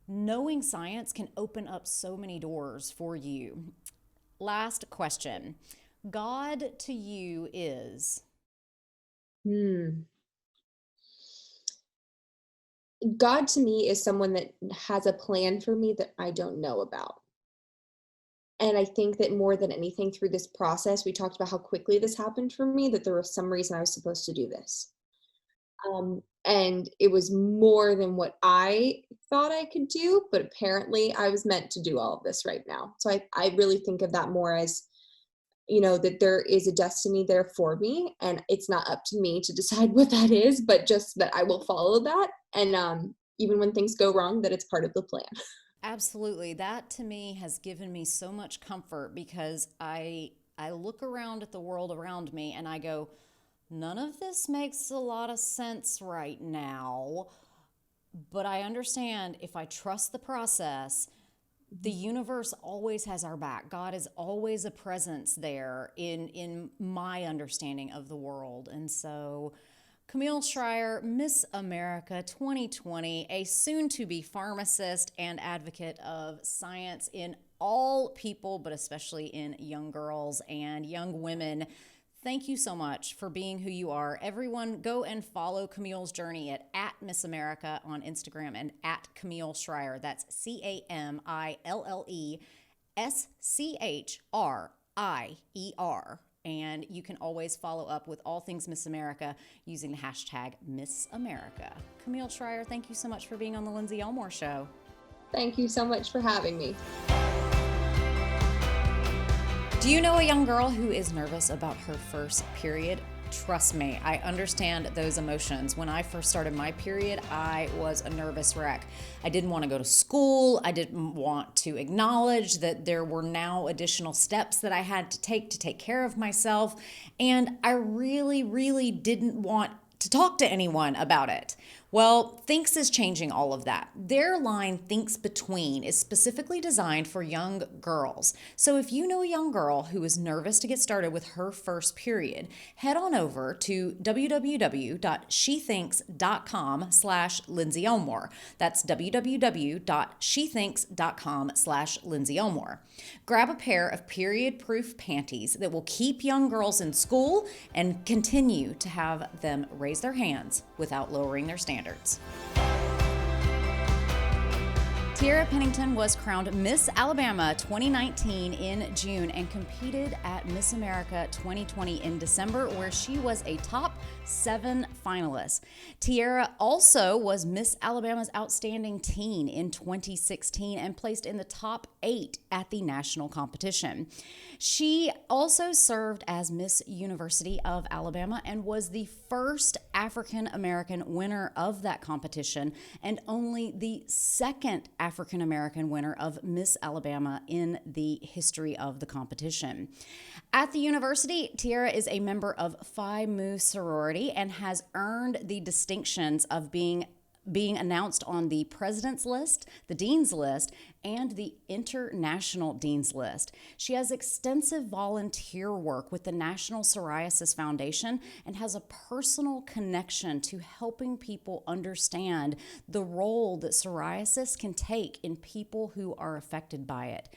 [SPEAKER 2] knowing science can open up so many doors for you. Last question. God to you is?
[SPEAKER 1] Hmm. God to me is someone that has a plan for me that I don't know about. And I think that more than anything through this process, we talked about how quickly this happened for me, that there was some reason I was supposed to do this. And it was more than what I thought I could do, but apparently I was meant to do all of this right now. So I really think of that more as, that there is a destiny there for me, and it's not up to me to decide what that is, but just that I will follow that. And even when things go wrong, that it's part of the plan.
[SPEAKER 2] Absolutely. That to me has given me so much comfort because I look around at the world around me and I go, none of this makes a lot of sense right now, but I understand if I trust the process, the universe always has our back. God is always a presence there in my understanding of the world. And so Camille Schrier, Miss America 2020, a soon-to-be pharmacist and advocate of science in all people, but especially in young girls and young women. Thank you so much for being who you are. Everyone, go and follow Camille's journey at Miss America on Instagram and at Camille Schrier. That's CamilleSchrier. And you can always follow up with all things Miss America using the hashtag Miss America. Camille Schrier, thank you so much for being on the Lindsey Elmore Show.
[SPEAKER 1] Thank you so much for having me.
[SPEAKER 2] Do you know a young girl who is nervous about her first period? Trust me, I understand those emotions. When I first started my period, I was a nervous wreck. I didn't want to go to school. I didn't want to acknowledge that there were now additional steps that I had to take care of myself. And I really, really didn't want to talk to anyone about it. Well, Thinks is changing all of that. Their line, Thinks Between, is specifically designed for young girls. So if you know a young girl who is nervous to get started with her first period, head on over to www.shethinks.com/Lindsey Elmore. That's www.shethinks.com/Lindsey Elmore. Grab a pair of period-proof panties that will keep young girls in school and continue to have them raise their hands without lowering their standards. Tiara Pennington was crowned Miss Alabama 2019 in June and competed at Miss America 2020 in December, where she was a top 7 finalist. Tiara also was Miss Alabama's Outstanding Teen in 2016 and placed in the top 8 at the national competition. She also served as Miss University of Alabama and was the first African American winner of that competition and only the second African American winner of Miss Alabama in the history of the competition. At the university, Tiara is a member of Phi Mu sorority and has earned the distinctions of being announced on the President's List, the Dean's List, and the International Dean's List. She has extensive volunteer work with the National Psoriasis Foundation and has a personal connection to helping people understand the role that psoriasis can take in people who are affected by it.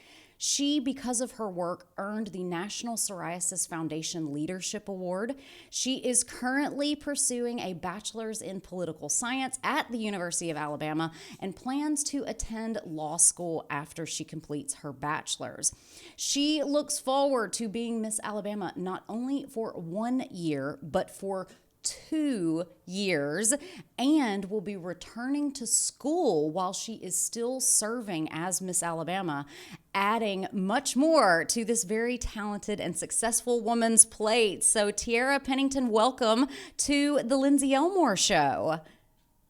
[SPEAKER 2] She, because of her work, earned the National Psoriasis Foundation Leadership Award. She is currently pursuing a bachelor's in political science at the University of Alabama and plans to attend law school after she completes her bachelor's. She looks forward to being Miss Alabama not only for 1 year, but for 2 years, and will be returning to school while she is still serving as Miss Alabama, adding much more to this very talented and successful woman's plate. So Tiara Pennington, welcome to the Lindsey Elmore Show.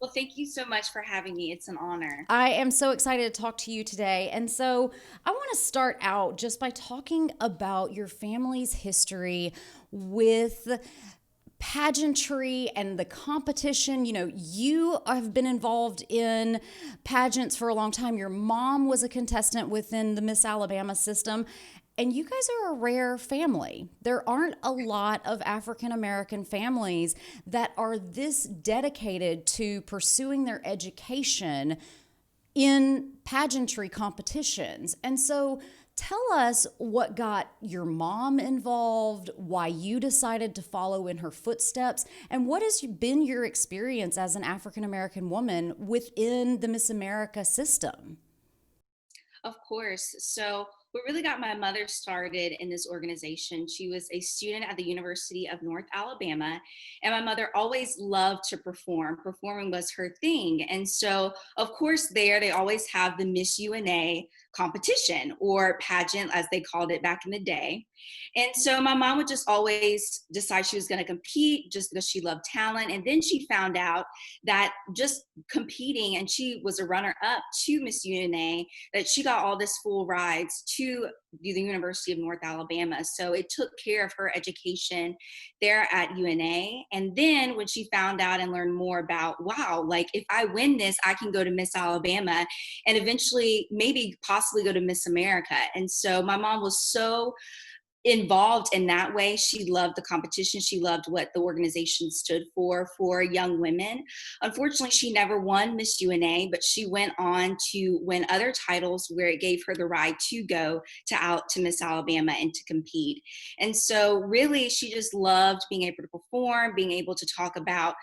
[SPEAKER 3] Well, thank you so much for having me. It's an honor.
[SPEAKER 2] I am so excited to talk to you today. And so I want to start out just by talking about your family's history with pageantry and the competition. You know, you have been involved in pageants for a long time. Your mom was a contestant within the Miss Alabama system, and you guys are a rare family. There aren't a lot of African American families that are this dedicated to pursuing their education in pageantry competitions. And so tell us what got your mom involved, why you decided to follow in her footsteps, and what has been your experience as an African American woman within the Miss America system?
[SPEAKER 3] Of course. So, what really got my mother started in this organization, she was a student at the University of North Alabama, and my mother always loved to perform. Performing was her thing. And so, of course, they always have the Miss UNA competition, or pageant as they called it back in the day. And so my mom would just always decide she was going to compete just because she loved talent. And then she found out that just competing, and she was a runner up to Miss UNA, that she got all this full rides to the University of North Alabama. So it took care of her education there at UNA. And then when she found out and learned more about, wow, like if I win this, I can go to Miss Alabama and eventually maybe possibly go to Miss America. And so my mom was so involved in that way. She loved the competition. She loved what the organization stood for young women. Unfortunately, she never won Miss UNA, but she went on to win other titles where it gave her the right to go to Miss Alabama and to compete. And so really, she just loved being able to perform, being able to talk about,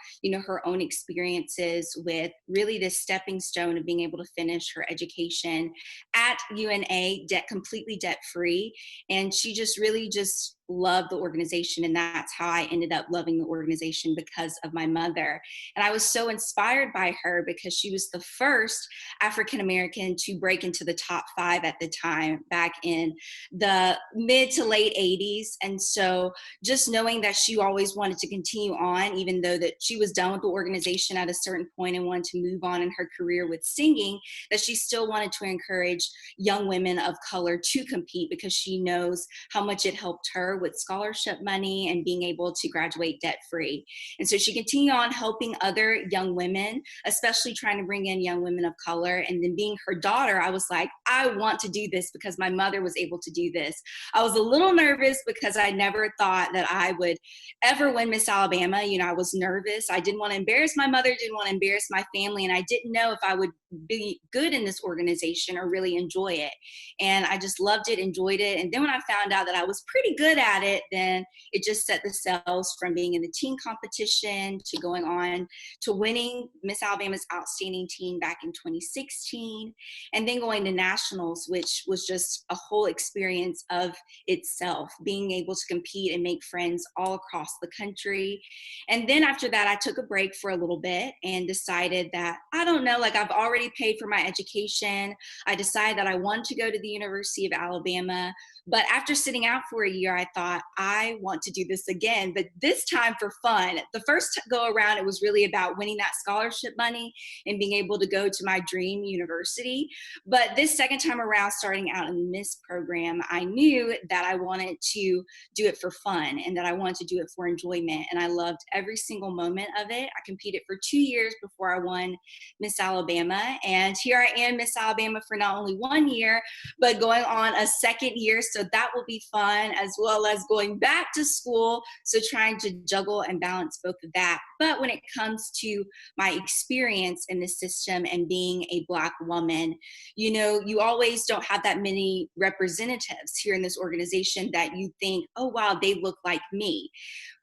[SPEAKER 3] her own experiences with really this stepping stone of being able to finish her education at UNA, completely debt-free. And she really just loved the organization, and that's how I ended up loving the organization, because of my mother. And I was so inspired by her because she was the first African American to break into the top 5 at the time, back in the mid to late 80s. And so just knowing that she always wanted to continue on, even though that she was done with the organization at a certain point and wanted to move on in her career with singing, that she still wanted to encourage young women of color to compete, because she knows how much it helped her with scholarship money and being able to graduate debt-free. And so she continued on helping other young women, especially trying to bring in young women of color. And then being her daughter, I was like, I want to do this because my mother was able to do this. I was a little nervous because I never thought that I would ever win Miss Alabama. I was nervous. I didn't want to embarrass my mother, didn't want to embarrass my family, and I didn't know if I would be good in this organization or really enjoy it. And I just loved it, enjoyed it. And then when I found out that I was pretty good at at it, then it just set the cells from being in the teen competition to going on to winning Miss Alabama's Outstanding Teen back in 2016, and then going to nationals, which was just a whole experience of itself, being able to compete and make friends all across the country. And then after that, I took a break for a little bit and decided that, I don't know, like I've already paid for my education. I decided that I wanted to go to the University of Alabama. But after sitting out for a year, I thought, I want to do this again, but this time for fun. The first go around, it was really about winning that scholarship money and being able to go to my dream university. But this second time around, starting out in the Miss program, I knew that I wanted to do it for fun and that I wanted to do it for enjoyment. And I loved every single moment of it. I competed for 2 years before I won Miss Alabama. And here I am, Miss Alabama, for not only 1 year, but going on a second year. So that will be fun, as well as going back to school. So trying to juggle and balance both of that. But when it comes to my experience in the system and being a Black woman, you know, you always don't have that many representatives here in this organization that you think, oh, wow, they look like me.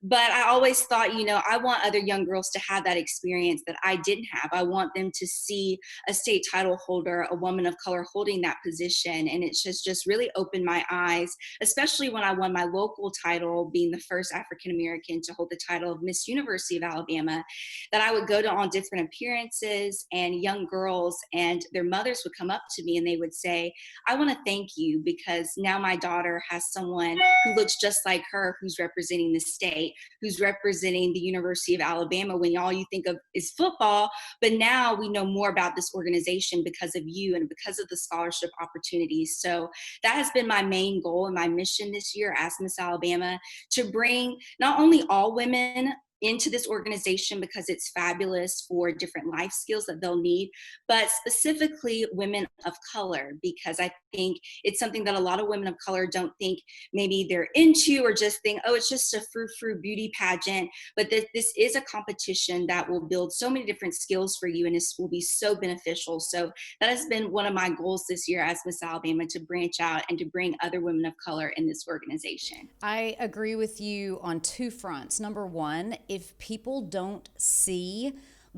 [SPEAKER 3] But I always thought, you know, I want other young girls to have that experience that I didn't have. I want them to see a state title holder, a woman of color holding that position. And it's just really opened my eyes, especially when I won my local title, being the first African American to hold the title of Miss University of Alabama, that I would go to on different appearances, and young girls and their mothers would come up to me and they would say, I want to thank you because now my daughter has someone who looks just like her, who's representing the state, who's representing the University of Alabama, when all you think of is football. But now we know more about this organization because of you and because of the scholarship opportunities. So that has been my main goal and my mission this year as Miss Alabama, to bring not only all women into this organization because it's fabulous for different life skills that they'll need, but specifically women of color, because I think it's something that a lot of women of color don't think maybe they're into, or just think, oh, it's just a frou-frou beauty pageant. But this is a competition that will build so many different skills for you, and this will be so beneficial. So that has been one of my goals this year as Miss Alabama, to branch out and to bring other women of color in this organization.
[SPEAKER 2] I agree with you on two fronts. Number one, if people don't see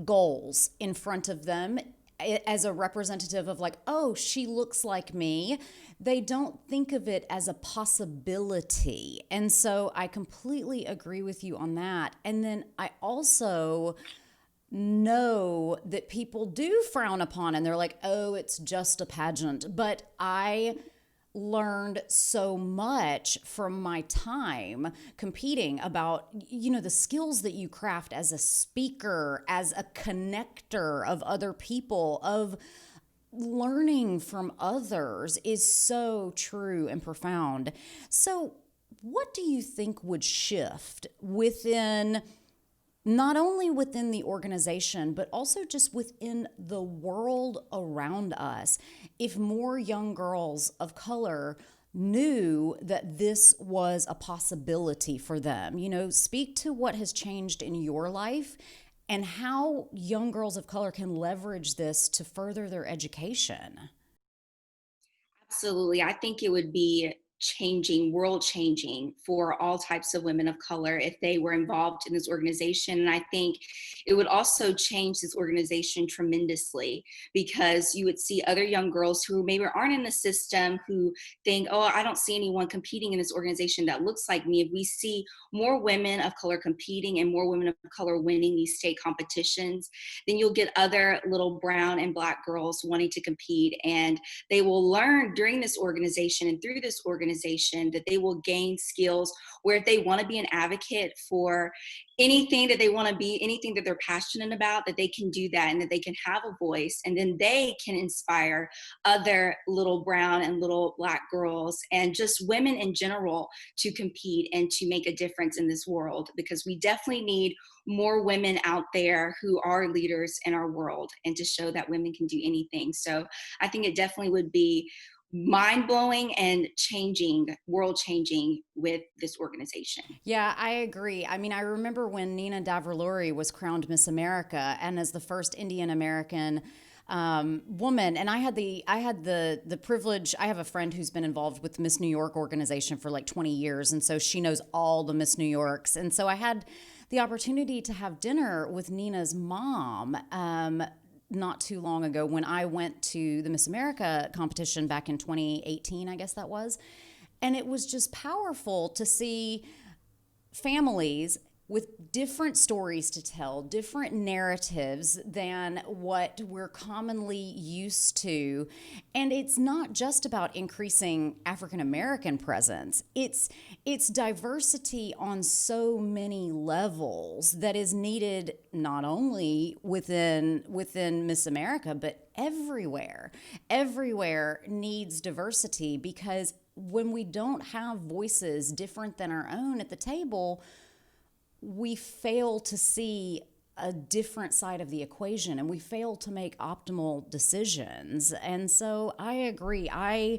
[SPEAKER 2] goals in front of them as a representative of like, oh, she looks like me, they don't think of it as a possibility. And so I completely agree with you on that. And then I also know that people do frown upon, and they're like, oh, it's just a pageant. But I learned so much from my time competing about, you know, the skills that you craft as a speaker, as a connector of other people, of learning from others is so true and profound. So what do you think would shift within, not only within the organization, but also just within the world around us, if more young girls of color knew that this was a possibility for them? You know, speak to what has changed in your life and how young girls of color can leverage this to further their education.
[SPEAKER 3] Absolutely. I think it would be changing, world changing for all types of women of color if they were involved in this organization. And I think it would also change this organization tremendously, because you would see other young girls who maybe aren't in the system who think, oh, I don't see anyone competing in this organization that looks like me. If we see more women of color competing and more women of color winning these state competitions, then you'll get other little brown and Black girls wanting to compete, and they will learn during this organization and through this organization that they will gain skills where if they want to be an advocate for anything that they want to be, anything that they're passionate about, that they can do that, and that they can have a voice, and then they can inspire other little brown and little Black girls and just women in general to compete and to make a difference in this world, because we definitely need more women out there who are leaders in our world, and to show that women can do anything. So I think it definitely would be mind-blowing and changing, world changing with this organization.
[SPEAKER 2] Yeah, I agree. I mean, I remember when Nina Davraluri was crowned Miss America, and as the first Indian American woman, and I had the privilege. I have a friend who's been involved with the Miss New York organization for like 20 years, and so she knows all the Miss New Yorks. And so I had the opportunity to have dinner with Nina's mom not too long ago when I went to the Miss America competition back in 2018, I guess that was. And it was just powerful to see families with different stories to tell, different narratives than what we're commonly used to. And it's not just about increasing African American presence. It's diversity on so many levels that is needed not only within Miss America, but everywhere. Everywhere needs diversity, because when we don't have voices different than our own at the table, we fail to see a different side of the equation, and we fail to make optimal decisions. And so I agree. I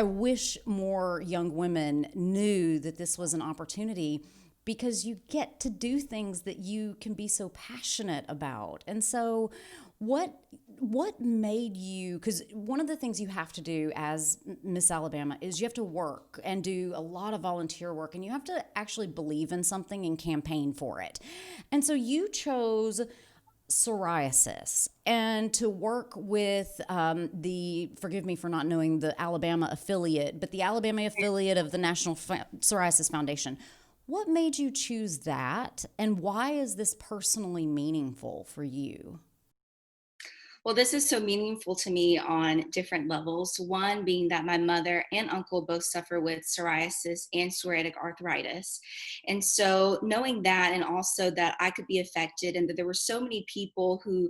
[SPEAKER 2] wish more young women knew that this was an opportunity, because you get to do things that you can be so passionate about. And so what made you, because one of the things you have to do as Miss Alabama is you have to work and do a lot of volunteer work, and you have to actually believe in something and campaign for it. And so you chose psoriasis and to work with forgive me for not knowing the Alabama affiliate, but the Alabama affiliate of the National Psoriasis Foundation. What made you choose that, and why is this personally meaningful for you?
[SPEAKER 3] Well, this is so meaningful to me on different levels. One being that my mother and uncle both suffer with psoriasis and psoriatic arthritis. And so knowing that, and also that I could be affected, and that there were so many people who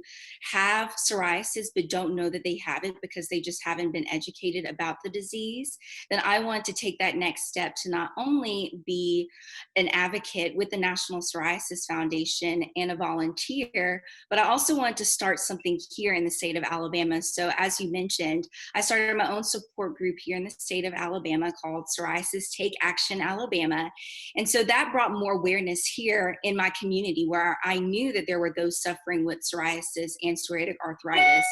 [SPEAKER 3] have psoriasis but don't know that they have it because they just haven't been educated about the disease, then I want to take that next step to not only be an advocate with the National Psoriasis Foundation and a volunteer, but I also want to start something here in the state of Alabama. So as you mentioned, I started my own support group here in the state of Alabama called Psoriasis Take Action Alabama. And so that brought more awareness here in my community, where I knew that there were those suffering with psoriasis and psoriatic arthritis.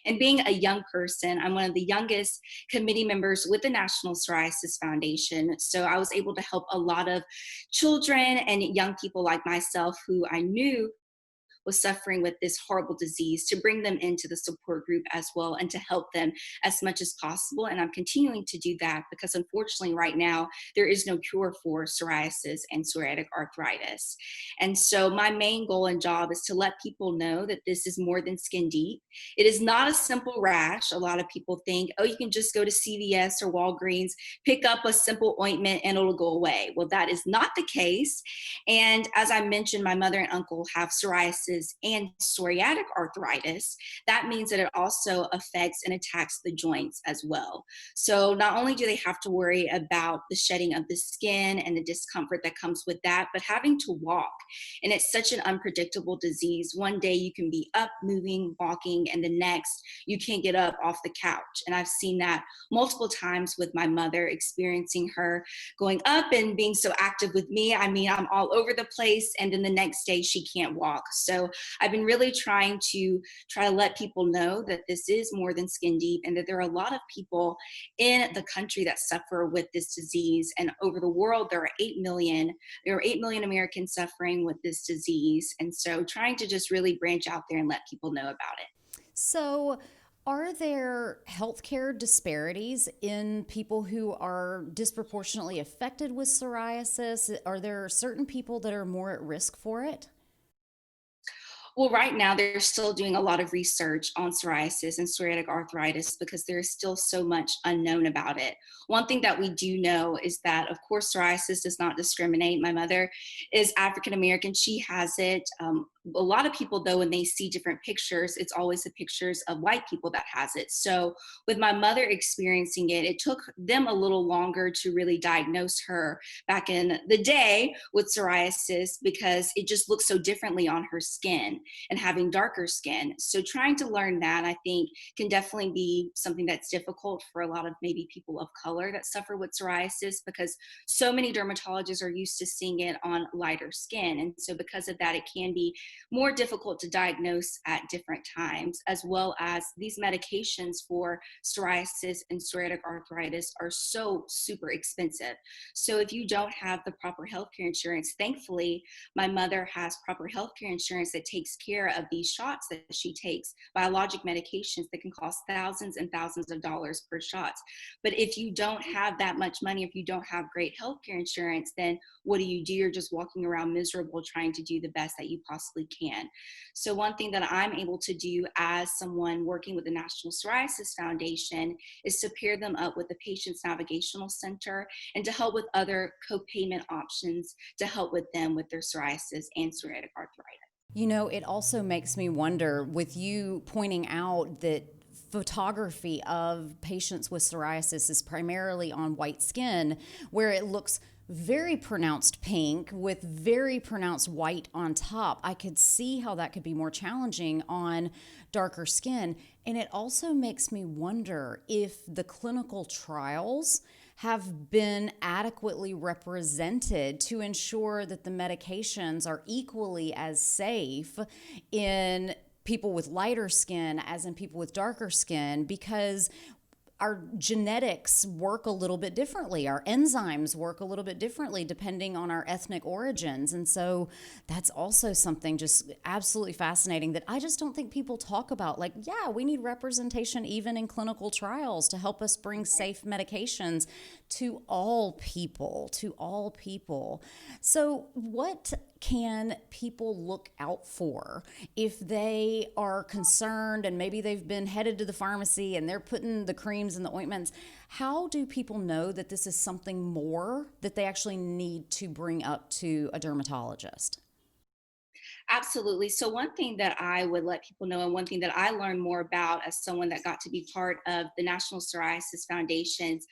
[SPEAKER 3] And being a young person, I'm one of the youngest committee members with the National Psoriasis Foundation. So I was able to help a lot of children and young people like myself who I knew was suffering with this horrible disease, to bring them into the support group as well and to help them as much as possible. And I'm continuing to do that because unfortunately right now there is no cure for psoriasis and psoriatic arthritis. And so my main goal and job is to let people know that this is more than skin deep. It is not a simple rash. A lot of people think, oh, you can just go to CVS or Walgreens, pick up a simple ointment and it'll go away. Well, that is not the case. And as I mentioned, my mother and uncle have psoriasis and psoriatic arthritis. That means that it also affects and attacks the joints as well. So not only do they have to worry about the shedding of the skin and the discomfort that comes with that, but having to walk. And it's such an unpredictable disease. One day you can be up, moving, walking, and the next you can't get up off the couch. And I've seen that multiple times with my mother, experiencing her going up and being so active with me. I mean, I'm all over the place, and then the next day she can't walk. So I've been really trying to let people know that this is more than skin deep, and that there are a lot of people in the country that suffer with this disease. And over the world, there are 8 million Americans suffering with this disease. And so trying to just really branch out there and let people know about it.
[SPEAKER 2] So, are there healthcare disparities in people who are disproportionately affected with psoriasis? Are there certain people that are more at risk for it?
[SPEAKER 3] Well, right now they're still doing a lot of research on psoriasis and psoriatic arthritis because there is still so much unknown about it. One thing that we do know is that, of course, psoriasis does not discriminate. My mother is African American. She has it. A lot of people, though, when they see different pictures, it's always the pictures of white people that has it. So with my mother experiencing it, it took them a little longer to really diagnose her back in the day with psoriasis because it just looks so differently on her skin and having darker skin. So trying to learn that, I think, can definitely be something that's difficult for a lot of maybe people of color that suffer with psoriasis, because so many dermatologists are used to seeing it on lighter skin. And so because of that, it can be more difficult to diagnose at different times, as well as these medications for psoriasis and psoriatic arthritis are so super expensive. So if you don't have the proper healthcare insurance, thankfully, my mother has proper healthcare insurance that takes care of these shots that she takes, biologic medications that can cost thousands and thousands of dollars per shot. But if you don't have that much money, if you don't have great healthcare insurance, then what do? You're just walking around miserable trying to do the best that you possibly can. So one thing that I'm able to do as someone working with the National Psoriasis Foundation is to pair them up with the Patient's Navigational Center and to help with other co-payment options to help with them with their psoriasis and psoriatic arthritis.
[SPEAKER 2] You know, it also makes me wonder, with you pointing out that photography of patients with psoriasis is primarily on white skin, where it looks very pronounced pink with very pronounced white on top. I could see how that could be more challenging on darker skin. And it also makes me wonder if the clinical trials have been adequately represented to ensure that the medications are equally as safe in people with lighter skin as in people with darker skin, because our genetics work a little bit differently. Our enzymes work a little bit differently depending on our ethnic origins. And so that's also something just absolutely fascinating that I just don't think people talk about. Like, yeah, we need representation even in clinical trials to help us bring safe medications to all people, So what can people look out for if they are concerned and maybe they've been headed to the pharmacy and they're putting the creams and the ointments? How do people know that this is something more that they actually need to bring up to a dermatologist?
[SPEAKER 3] Absolutely. So one thing that I would let people know, and one thing that I learned more about as someone that got to be part of the National Psoriasis Foundation's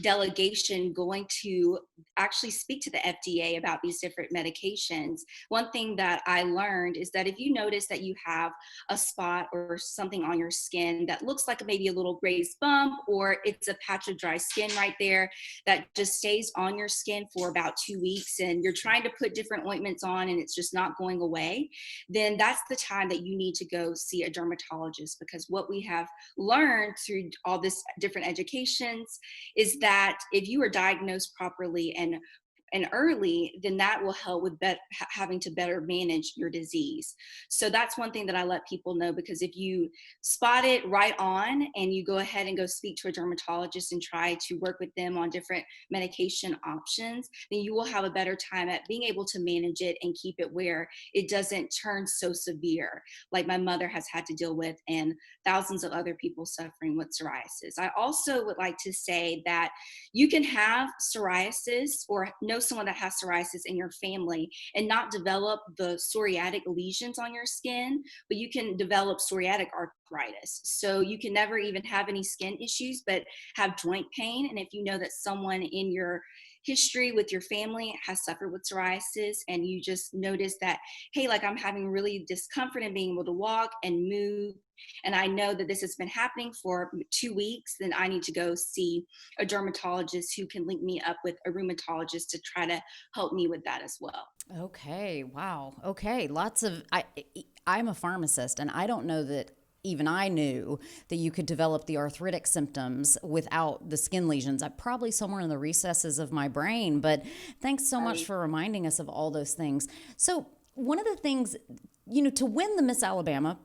[SPEAKER 3] delegation going to actually speak to the FDA about these different medications. One thing that I learned is that if you notice that you have a spot or something on your skin that looks like maybe a little raised bump, or it's a patch of dry skin right there that just stays on your skin for about 2 weeks, and you're trying to put different ointments on and it's just not going away, then that's the time that you need to go see a dermatologist. Because what we have learned through all this different educations is that if you are diagnosed properly and early, then that will help with having to better manage your disease. So that's one thing that I let people know, because if you spot it right on and you go ahead and go speak to a dermatologist and try to work with them on different medication options, then you will have a better time at being able to manage it and keep it where it doesn't turn so severe, like my mother has had to deal with and thousands of other people suffering with psoriasis. I also would like to say that you can have psoriasis or know someone that has psoriasis in your family and not develop the psoriatic lesions on your skin, but you can develop psoriatic arthritis. So you can never even have any skin issues, but have joint pain. And if you know that someone in your history with your family has suffered with psoriasis, and you just notice that, hey, like I'm having really discomfort in being able to walk and move, and I know that this has been happening for 2 weeks, then I need to go see a dermatologist who can link me up with a rheumatologist to try to help me with that as well.
[SPEAKER 2] Okay, wow. Okay, I'm a pharmacist, and I don't know that even I knew that you could develop the arthritic symptoms without the skin lesions. I'm probably somewhere in the recesses of my brain, but thanks so much for reminding us of all those things. So one of the things, to win the Miss Alabama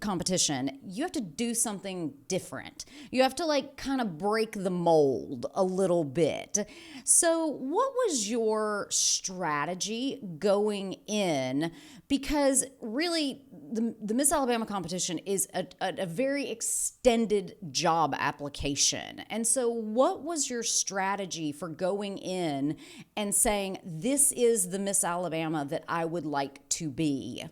[SPEAKER 2] competition, you have to do something different. You have to kind of break the mold a little bit. So what was your strategy going in? Because really the Miss Alabama competition is a very extended job application. And so what was your strategy for going in and saying, this is the Miss Alabama that I would like to be?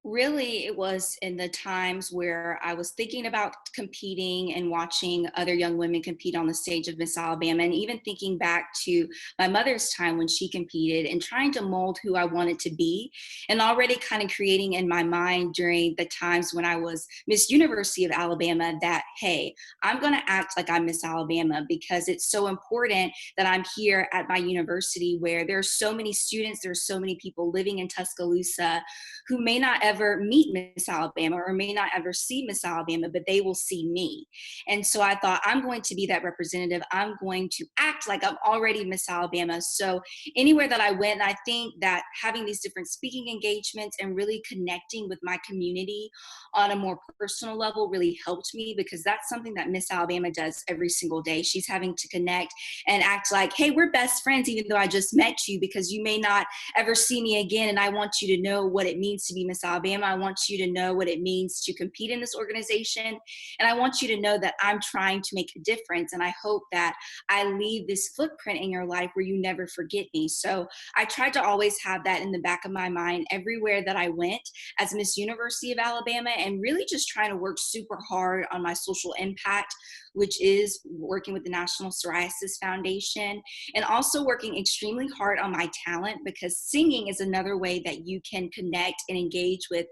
[SPEAKER 3] Really, it was in the times where I was thinking about competing and watching other young women compete on the stage of Miss Alabama, and even thinking back to my mother's time when she competed and trying to mold who I wanted to be, and already kind of creating in my mind during the times when I was Miss University of Alabama that, hey, I'm going to act like I'm Miss Alabama because it's so important that I'm here at my university where there's so many students, there's so many people living in Tuscaloosa who may not ever meet Miss Alabama or may not ever see Miss Alabama, but they will see me. And so I thought, I'm going to be that representative. I'm going to act like I'm already Miss Alabama. So anywhere that I went, I think that having these different speaking engagements and really connecting with my community on a more personal level really helped me, because that's something that Miss Alabama does every single day. She's having to connect and act like, hey, we're best friends, even though I just met you, because you may not ever see me again. And I want you to know what it means to be Miss Alabama. I want you to know what it means to compete in this organization. And I want you to know that I'm trying to make a difference. And I hope that I leave this footprint in your life where you never forget me. So I tried to always have that in the back of my mind everywhere that I went as Miss University of Alabama, and really just trying to work super hard on my social impact, which is working with the National Psoriasis Foundation, and also working extremely hard on my talent, because singing is another way that you can connect and engage with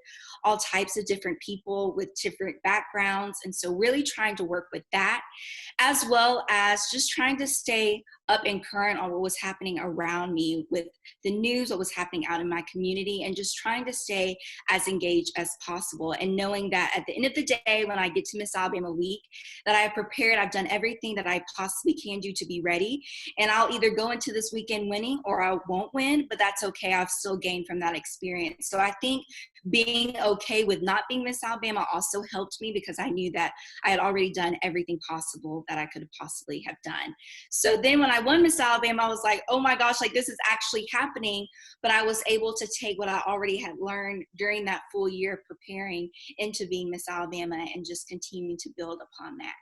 [SPEAKER 3] all types of different people with different backgrounds. And so really trying to work with that, as well as just trying to stay up and current on what was happening around me with the news, what was happening out in my community, and just trying to stay as engaged as possible. And knowing that at the end of the day, when I get to Miss Alabama week, that I have prepared, I've done everything that I possibly can do to be ready. And I'll either go into this weekend winning or I won't win, but that's okay. I've still gained from that experience. So I think being okay with not being Miss Alabama also helped me, because I knew that I had already done everything possible that I could have possibly have done. So then when I won Miss Alabama, I was like, oh my gosh, like this is actually happening. But I was able to take what I already had learned during that full year of preparing into being Miss Alabama and just continue to build upon that.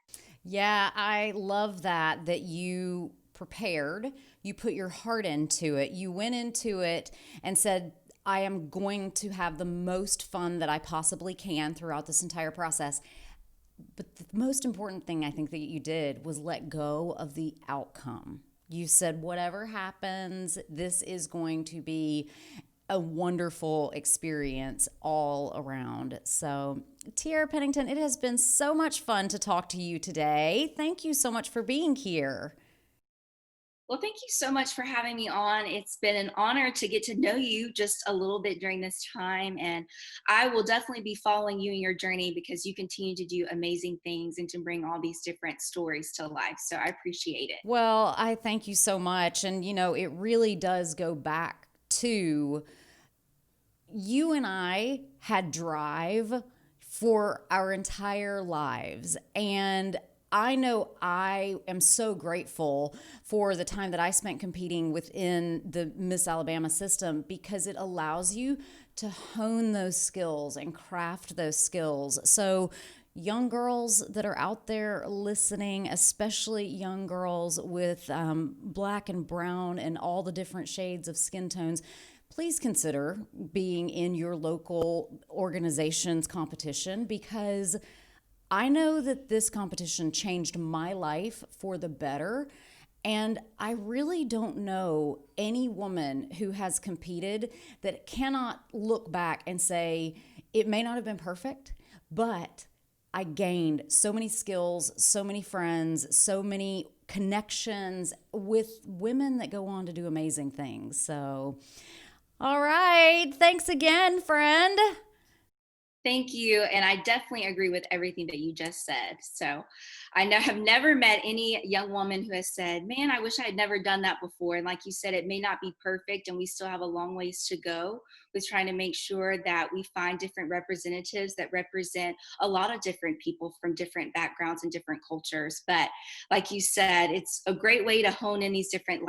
[SPEAKER 2] Yeah, I love that you prepared, you put your heart into it, you went into it and said, I am going to have the most fun that I possibly can throughout this entire process. But the most important thing I think that you did was let go of the outcome. You said, whatever happens, this is going to be a wonderful experience all around. So, Tiara Pennington, it has been so much fun to talk to you today. Thank you so much for being here.
[SPEAKER 3] Well, thank you so much for having me on. It's been an honor to get to know you just a little bit during this time. And I will definitely be following you in your journey, because you continue to do amazing things and to bring all these different stories to life. So I appreciate it.
[SPEAKER 2] Well, I thank you so much. And, it really does go back to you and I had drive for our entire lives. And I know I am so grateful for the time that I spent competing within the Miss Alabama system, because it allows you to hone those skills and craft those skills. So young girls that are out there listening, especially young girls with black and brown and all the different shades of skin tones, please consider being in your local organization's competition, because I know that this competition changed my life for the better. And I really don't know any woman who has competed that cannot look back and say, it may not have been perfect, but I gained so many skills, so many friends, so many connections with women that go on to do amazing things. So, all right. Thanks again, friend.
[SPEAKER 3] Thank you. And I definitely agree with everything that you just said. So have never met any young woman who has said, man, I wish I had never done that before. And like you said, it may not be perfect, and we still have a long ways to go with trying to make sure that we find different representatives that represent a lot of different people from different backgrounds and different cultures. But like you said, it's a great way to hone in these different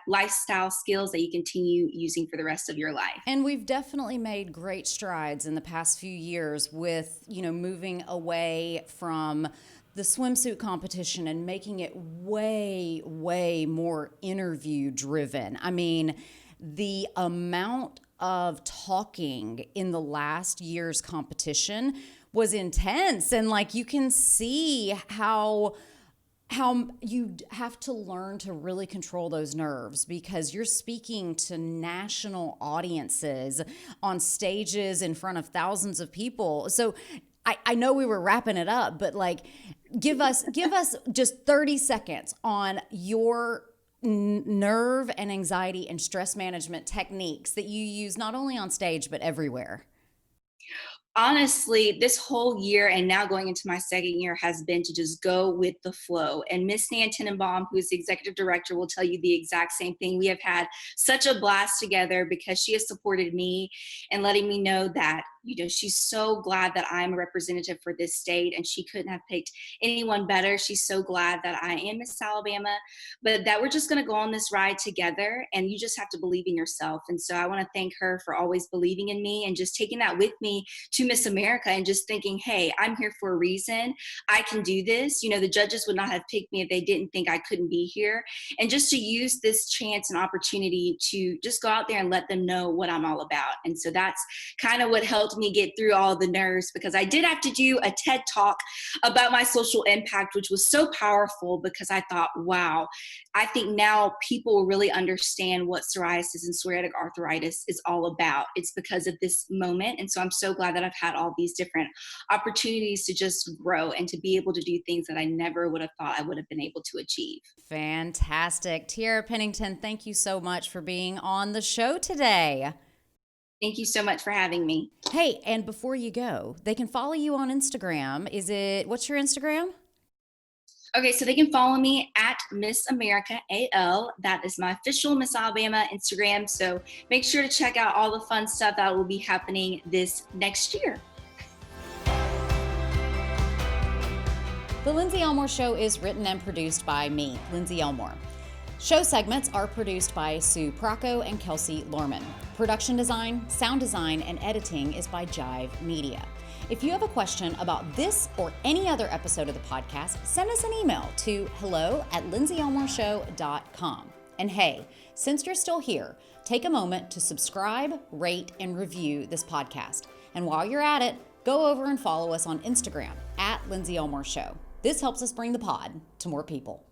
[SPEAKER 3] lifestyle skills that you continue using for the rest of your life.
[SPEAKER 2] And we've definitely made great strides in the past few years with, moving away from the swimsuit competition and making it way, way more interview driven. I mean, the amount of talking in the last year's competition was intense. And like, you can see how you have to learn to really control those nerves, because you're speaking to national audiences on stages in front of thousands of people. So I know we were wrapping it up, but like, give us just 30 seconds on your nerve and anxiety and stress management techniques that you use not only on stage, but everywhere.
[SPEAKER 3] Honestly, this whole year and now going into my second year has been to just go with the flow. And Miss Nan Tenenbaum, who is the executive director, will tell you the exact same thing. We have had such a blast together because she has supported me and letting me know that, she's so glad that I'm a representative for this state, and she couldn't have picked anyone better. She's so glad that I am Miss Alabama, but that we're just going to go on this ride together, and you just have to believe in yourself. And so I want to thank her for always believing in me and just taking that with me to Miss America and just thinking, hey, I'm here for a reason. I can do this. The judges would not have picked me if they didn't think I couldn't be here. And just to use this chance and opportunity to just go out there and let them know what I'm all about. And so that's kind of what helped me get through all the nerves, because I did have to do a TED talk about my social impact, which was so powerful, because I thought, wow, I think now people really understand what psoriasis and psoriatic arthritis is all about. It's because of this moment. And so I'm so glad that I've had all these different opportunities to just grow and to be able to do things that I never would have thought I would have been able to achieve.
[SPEAKER 2] Fantastic. Tiara Pennington, thank you so much for being on the show today.
[SPEAKER 3] Thank you so much for having me.
[SPEAKER 2] Hey, and before you go, they can follow you on Instagram. What's your Instagram?
[SPEAKER 3] Okay, so they can follow me at Miss America AL. That is my official Miss Alabama Instagram. So make sure to check out all the fun stuff that will be happening this next year.
[SPEAKER 2] The Lindsey Elmore Show is written and produced by me, Lindsey Elmore. Show segments are produced by Sue Procco and Kelsey Lorman. Production design, sound design, and editing is by Jive Media. If you have a question about this or any other episode of the podcast, send us an email to hello@lindseyelmoreshow.com. And hey, since you're still here, take a moment to subscribe, rate, and review this podcast. And while you're at it, go over and follow us on Instagram @Lindsey Elmore Show. This helps us bring the pod to more people.